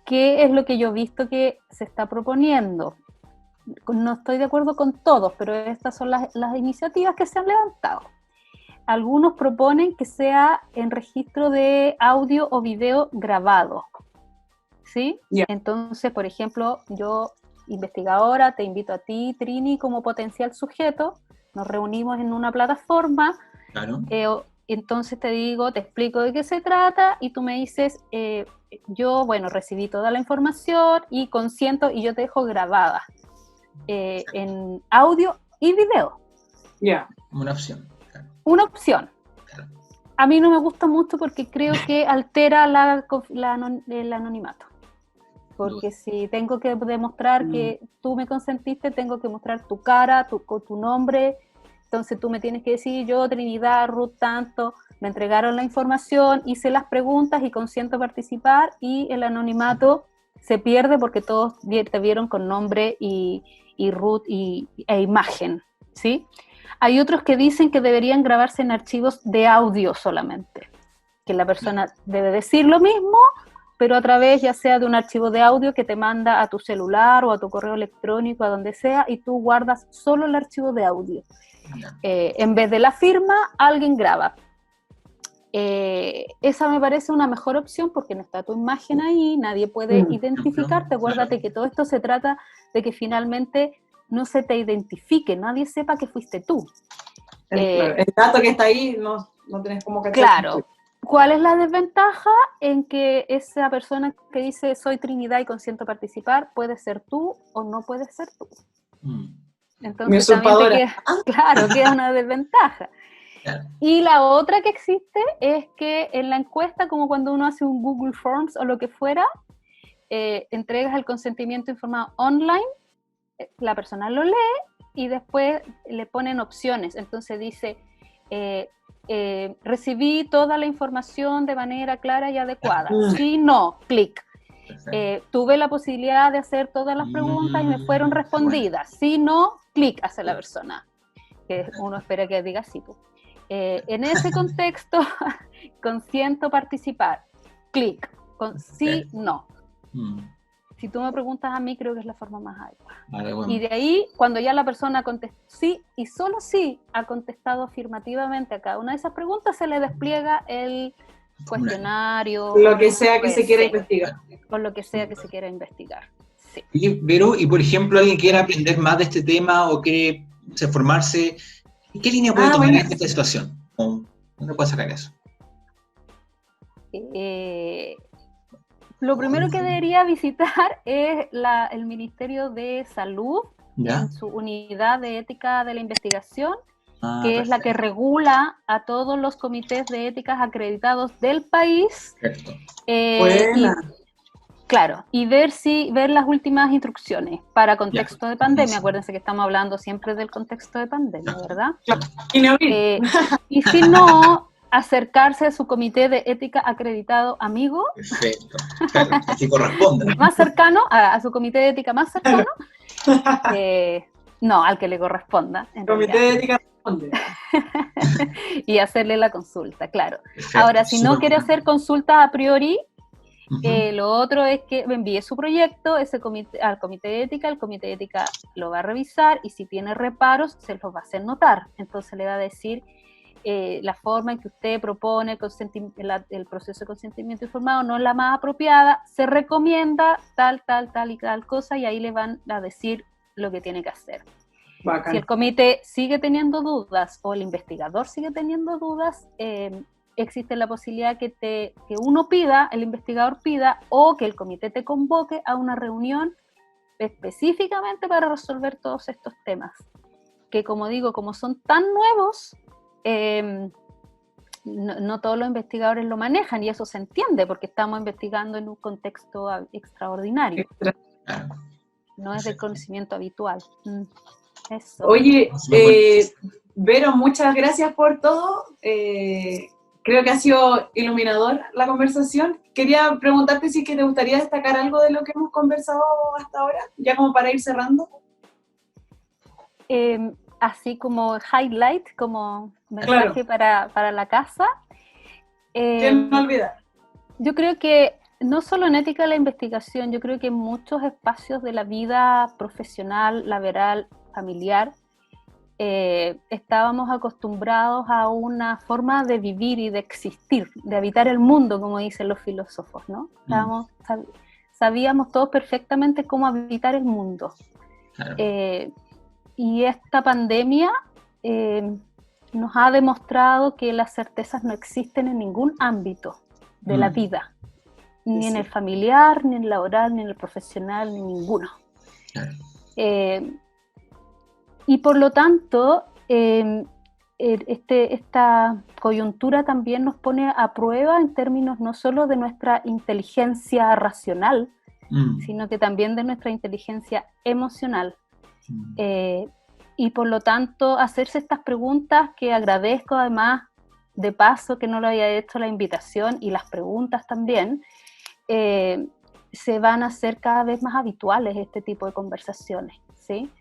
[SPEAKER 5] ¿Qué es lo que yo he visto que se está proponiendo? No estoy de acuerdo con todos, pero estas son las iniciativas que se han levantado. Algunos proponen que sea en registro de audio o video grabado, ¿sí? Entonces, por ejemplo, yo, investigadora, te invito a ti, Trini, como potencial sujeto, nos reunimos en una plataforma, entonces te digo, te explico de qué se trata, y tú me dices, yo, bueno, recibí toda la información y consiento, y yo te dejo grabada. en audio y video.
[SPEAKER 2] Ya.
[SPEAKER 3] Una opción. Claro.
[SPEAKER 5] Una opción.
[SPEAKER 3] Claro.
[SPEAKER 5] A mí no me gusta mucho porque creo que altera el anonimato. Porque si tengo que demostrar que tú me consentiste, tengo que mostrar tu cara, tu nombre. Entonces tú me tienes que decir, yo, Trinidad, Ruth, tanto, me entregaron la información, hice las preguntas y consiento participar, y el anonimato se pierde porque todos te vieron con nombre y Ruth e imagen, ¿sí? Hay otros que dicen que deberían grabarse en archivos de audio solamente, que la persona debe decir lo mismo, pero a través ya sea de un archivo de audio que te manda a tu celular o a tu correo electrónico, a donde sea, y tú guardas solo el archivo de audio. En vez de la firma, alguien graba. Esa me parece una mejor opción porque no está tu imagen ahí, nadie puede identificarte. Acuérdate que todo esto se trata de que finalmente no se te identifique, nadie sepa que fuiste tú.
[SPEAKER 2] El dato que está ahí no tenés como que...
[SPEAKER 5] Claro. ¿Cuál es la desventaja? En que esa persona que dice soy Trinidad y consiento participar puede ser tú o no puede ser tú. Entonces también queda una desventaja.
[SPEAKER 3] Claro.
[SPEAKER 5] Y la otra que existe es que en la encuesta, como cuando uno hace un Google Forms o lo que fuera, entregas el consentimiento informado online, la persona lo lee y después le ponen opciones. Entonces dice, recibí toda la información de manera clara y adecuada. Si no, clic. Tuve la posibilidad de hacer todas las preguntas y me fueron respondidas. Si no, clic hace la persona. Que uno espera que diga sí. En ese contexto, consiento participar. Clic. Con sí, no. Si tú me preguntas a mí, creo que es la forma más adecuada.
[SPEAKER 3] Vale, bueno.
[SPEAKER 5] Y de ahí, cuando ya la persona contestó sí y solo sí ha contestado afirmativamente a cada una de esas preguntas, se le despliega el cuestionario.
[SPEAKER 2] Lo que sea que se quiera investigar.
[SPEAKER 5] Con lo que sea que se quiera investigar. Sí.
[SPEAKER 3] Y, Vero, y por ejemplo, alguien quiera aprender más de este tema o quiere formarse, ¿qué línea puede tomar en esta situación? ¿Dónde puede sacar eso?
[SPEAKER 5] Lo primero que debería visitar es el Ministerio de Salud,
[SPEAKER 3] ¿Ya?
[SPEAKER 5] en su unidad de ética de la investigación, que
[SPEAKER 3] perfecto.
[SPEAKER 5] es la que regula a todos los comités de éticas acreditados del país.
[SPEAKER 3] Perfecto.
[SPEAKER 5] Y ver las últimas instrucciones para contexto de pandemia. Acuérdense que estamos hablando siempre del contexto de pandemia, ¿verdad? Y si no, acercarse a su comité de ética acreditado amigo.
[SPEAKER 3] Perfecto. Claro, así corresponde.
[SPEAKER 5] Más cercano, a su comité de ética más cercano. No, al que le corresponda.
[SPEAKER 2] Comité de ética responde.
[SPEAKER 5] Y hacerle la consulta, claro.
[SPEAKER 3] Perfecto.
[SPEAKER 5] Ahora, si no quiere hacer consulta a priori, lo otro es que envíe su proyecto al comité de ética, el comité de ética lo va a revisar y si tiene reparos se los va a hacer notar. Entonces le va a decir la forma en que usted propone el proceso de consentimiento informado no es la más apropiada, se recomienda tal y tal cosa, y ahí le van a decir lo que tiene que hacer.
[SPEAKER 2] Bacán.
[SPEAKER 5] Si el comité sigue teniendo dudas o el investigador sigue teniendo dudas, existe la posibilidad que el investigador pida, o que el comité te convoque a una reunión específicamente para resolver todos estos temas, que como digo, como son tan nuevos, no todos los investigadores lo manejan, y eso se entiende porque estamos investigando en un contexto extraordinario. No es de conocimiento habitual. Eso.
[SPEAKER 2] Oye, Vero, muchas gracias por todo. Creo que ha sido iluminador la conversación. Quería preguntarte si es que te gustaría destacar algo de lo que hemos conversado hasta ahora, ya como para ir cerrando.
[SPEAKER 5] Así como highlight, como mensaje para la casa.
[SPEAKER 2] Que no olvidar.
[SPEAKER 5] Yo creo que no solo en ética de la investigación, yo creo que en muchos espacios de la vida profesional, laboral, familiar, estábamos acostumbrados a una forma de vivir y de existir, de habitar el mundo, como dicen los filósofos, ¿no? Sabíamos todos perfectamente cómo habitar el mundo.
[SPEAKER 3] Claro.
[SPEAKER 5] Y esta pandemia nos ha demostrado que las certezas no existen en ningún ámbito de la vida, ni en el familiar, ni en el laboral, ni en el profesional, ni ninguno. Y por lo tanto, esta coyuntura también nos pone a prueba en términos no solo de nuestra inteligencia racional, sino que también de nuestra inteligencia emocional. Y por lo tanto, hacerse estas preguntas, que agradezco además de paso que no lo había hecho la invitación, y las preguntas también, se van a hacer cada vez más habituales este tipo de conversaciones, ¿sí?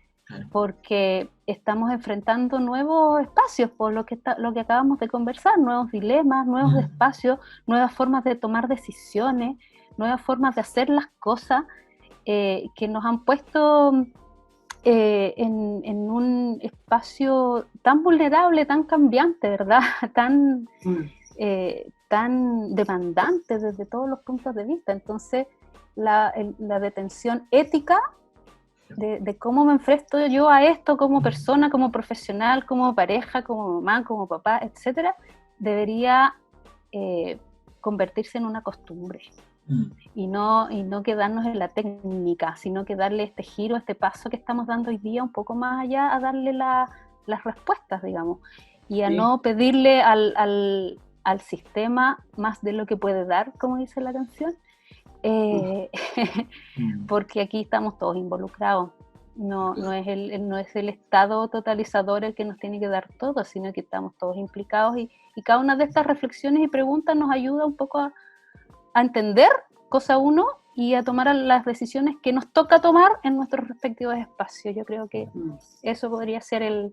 [SPEAKER 5] Porque estamos enfrentando nuevos espacios, por lo que acabamos de conversar, nuevos dilemas, nuevos espacios, nuevas formas de tomar decisiones, nuevas formas de hacer las cosas, que nos han puesto en un espacio tan vulnerable, tan cambiante, ¿verdad? Tan demandante desde todos los puntos de vista. Entonces, la detención ética de cómo me enfrento yo a esto como persona, como profesional, como pareja, como mamá, como papá, etcétera, debería convertirse en una costumbre. Y no quedarnos en la técnica, sino que darle este giro, este paso que estamos dando hoy día un poco más allá, a darle las respuestas, digamos, y a no pedirle al sistema más de lo que puede dar, como dice la canción, porque aquí estamos todos involucrados. No es el Estado totalizador el que nos tiene que dar todo, sino que estamos todos implicados, y cada una de estas reflexiones y preguntas nos ayuda un poco a entender, cosa uno, y a tomar las decisiones que nos toca tomar en nuestros respectivos espacios. Yo creo que eso podría ser el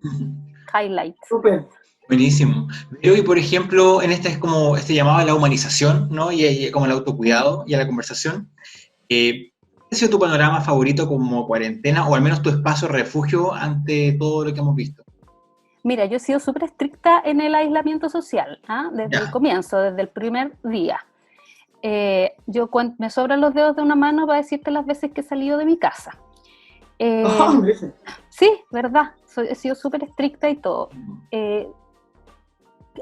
[SPEAKER 5] highlight.
[SPEAKER 2] Súper.
[SPEAKER 3] Buenísimo. Pero, y por ejemplo, en esta es como este llamado a la humanización, ¿no? Y como el autocuidado y a la conversación. ¿Cuál ha sido tu panorama favorito como cuarentena, o al menos tu espacio refugio ante todo lo que hemos visto?
[SPEAKER 5] Mira, yo he sido súper estricta en el aislamiento social, desde el comienzo, desde el primer día. Me sobran los dedos de una mano para decirte las veces que he salido de mi casa. Sí, verdad, he sido súper estricta y todo.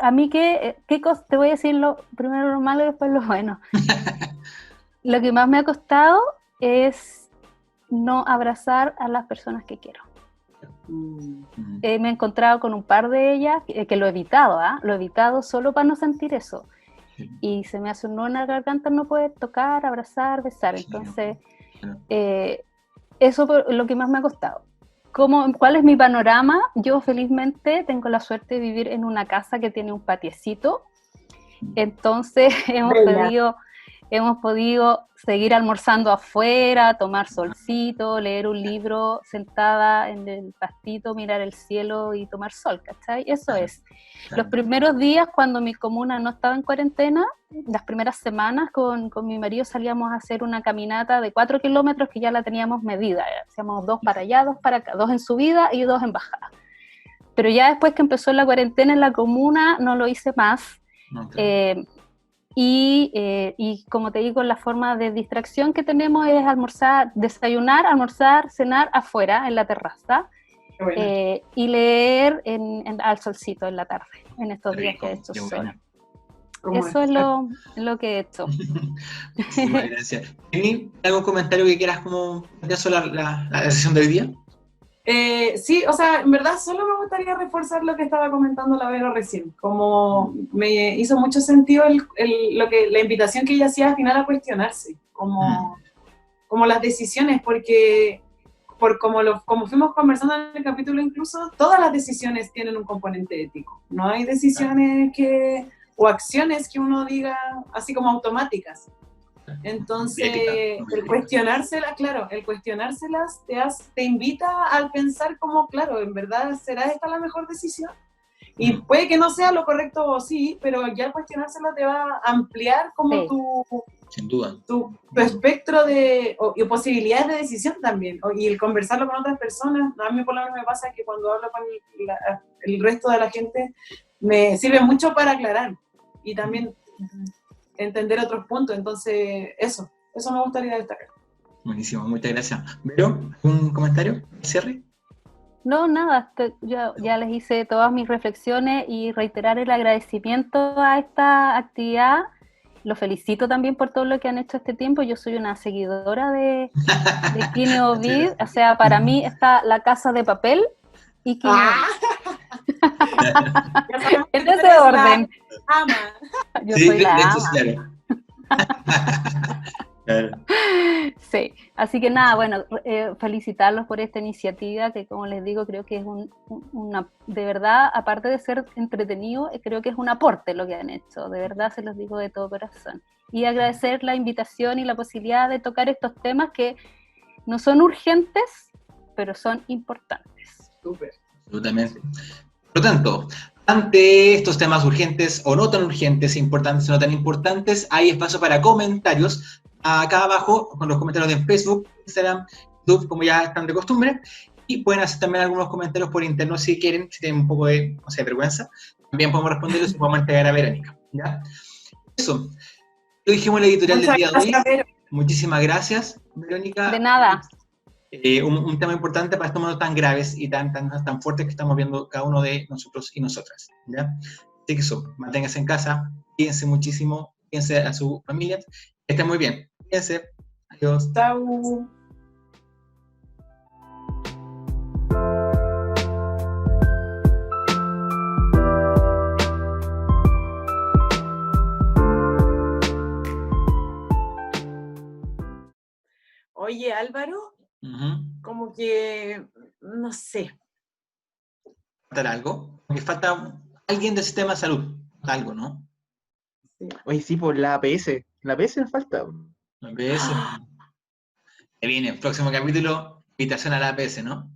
[SPEAKER 5] A mí, ¿qué cosa? Te voy a decir primero lo malo y después lo bueno. Lo que más me ha costado es no abrazar a las personas que quiero. Me he encontrado con un par de ellas que lo he evitado, lo he evitado solo para no sentir eso. Y se me hace un nudo en la garganta no poder tocar, abrazar, besar. Entonces, eso es lo que más me ha costado. ¿Cuál es mi panorama? Yo felizmente tengo la suerte de vivir en una casa que tiene un patiecito. Entonces hemos podido seguir almorzando afuera, tomar solcito, leer un libro sentada en el pastito, mirar el cielo y tomar sol, ¿cachai? Eso es. Los primeros días, cuando mi comuna no estaba en cuarentena, las primeras semanas con mi marido salíamos a hacer una caminata de 4 kilómetros que ya la teníamos medida. Hacíamos 2 para allá, 2 para acá, 2 en subida y 2 en bajada. Pero ya después que empezó la cuarentena en la comuna, no lo hice más. Okay. Y como te digo, la forma de distracción que tenemos es desayunar, almorzar, cenar afuera, en la terraza, y leer al solcito en la tarde, en estos días que he hecho sol. Eso es lo que he hecho.
[SPEAKER 3] Muchísimas gracias. ¿Tienes algún comentario que quieras como sobre la sesión de hoy día?
[SPEAKER 2] Sí, o sea, en verdad solo me gustaría reforzar lo que estaba comentando la Vero recién, como me hizo mucho sentido la invitación que ella hacía al final a cuestionarse, como las decisiones, porque como fuimos conversando en el capítulo incluso, todas las decisiones tienen un componente ético, no hay decisiones o acciones que uno diga así como automáticas. Entonces, el cuestionárselas te invita al pensar como, claro, en verdad, ¿será esta la mejor decisión? Y puede que no sea lo correcto o sí, pero ya cuestionárselo te va a ampliar como
[SPEAKER 3] sin duda,
[SPEAKER 2] tu espectro y posibilidades de decisión también. Y el conversarlo con otras personas, a mí por lo menos me pasa que cuando hablo con el resto de la gente, me sirve mucho para aclarar y también entender otros puntos. Entonces, eso me gustaría destacar.
[SPEAKER 3] Buenísimo, muchas gracias. ¿Vero, un comentario? ¿Cierre?
[SPEAKER 5] No, nada, ya les hice todas mis reflexiones y reiterar el agradecimiento a esta actividad. Los felicito también por todo lo que han hecho este tiempo. Yo soy una seguidora de Kine Ovid, o sea, para mí está La Casa de Papel, y Quiñones.
[SPEAKER 2] Ya sabemos que
[SPEAKER 5] En
[SPEAKER 2] tú
[SPEAKER 5] ese
[SPEAKER 2] eres la
[SPEAKER 5] orden.
[SPEAKER 2] ama.
[SPEAKER 5] Yo
[SPEAKER 3] Sí,
[SPEAKER 5] soy la
[SPEAKER 3] de hecho,
[SPEAKER 5] ama.
[SPEAKER 3] claro. Claro.
[SPEAKER 5] Sí, así que nada, bueno, felicitarlos por esta iniciativa que, como les digo, creo que es una, de verdad, aparte de ser entretenido, creo que es un aporte lo que han hecho, de verdad se los digo de todo corazón. Y agradecer la invitación y la posibilidad de tocar estos temas que no son urgentes, pero son importantes.
[SPEAKER 2] Súper.
[SPEAKER 3] Absolutamente. Por lo tanto, ante estos temas urgentes o no tan urgentes, importantes o no tan importantes, hay espacio para comentarios acá abajo, con los comentarios de Facebook, Instagram, YouTube, como ya están de costumbre, y pueden hacer también algunos comentarios por interno si quieren, si tienen un poco de, no sé, vergüenza, también podemos responderlos y podemos entregar a Verónica, ¿ya? Eso, lo dijimos en la editorial del
[SPEAKER 2] Muchas
[SPEAKER 3] día de hoy.
[SPEAKER 2] gracias, Vero.
[SPEAKER 3] Muchísimas gracias, Verónica.
[SPEAKER 5] De nada.
[SPEAKER 3] Un tema importante para estos momentos tan graves y tan fuertes que estamos viendo cada uno de nosotros y nosotras, ¿ya? Así que eso, manténganse en casa, cuídense muchísimo, cuídense a su familia, que estén muy bien, cuídense, adiós.
[SPEAKER 2] Chau. Oye, Álvaro, como que, no sé,
[SPEAKER 3] ¿Falta algo? Porque falta alguien del sistema de salud, algo, ¿no?
[SPEAKER 4] Oye, sí, por la APS. La APS nos falta.
[SPEAKER 3] La APS. Que viene, próximo capítulo, invitación a la APS, ¿no?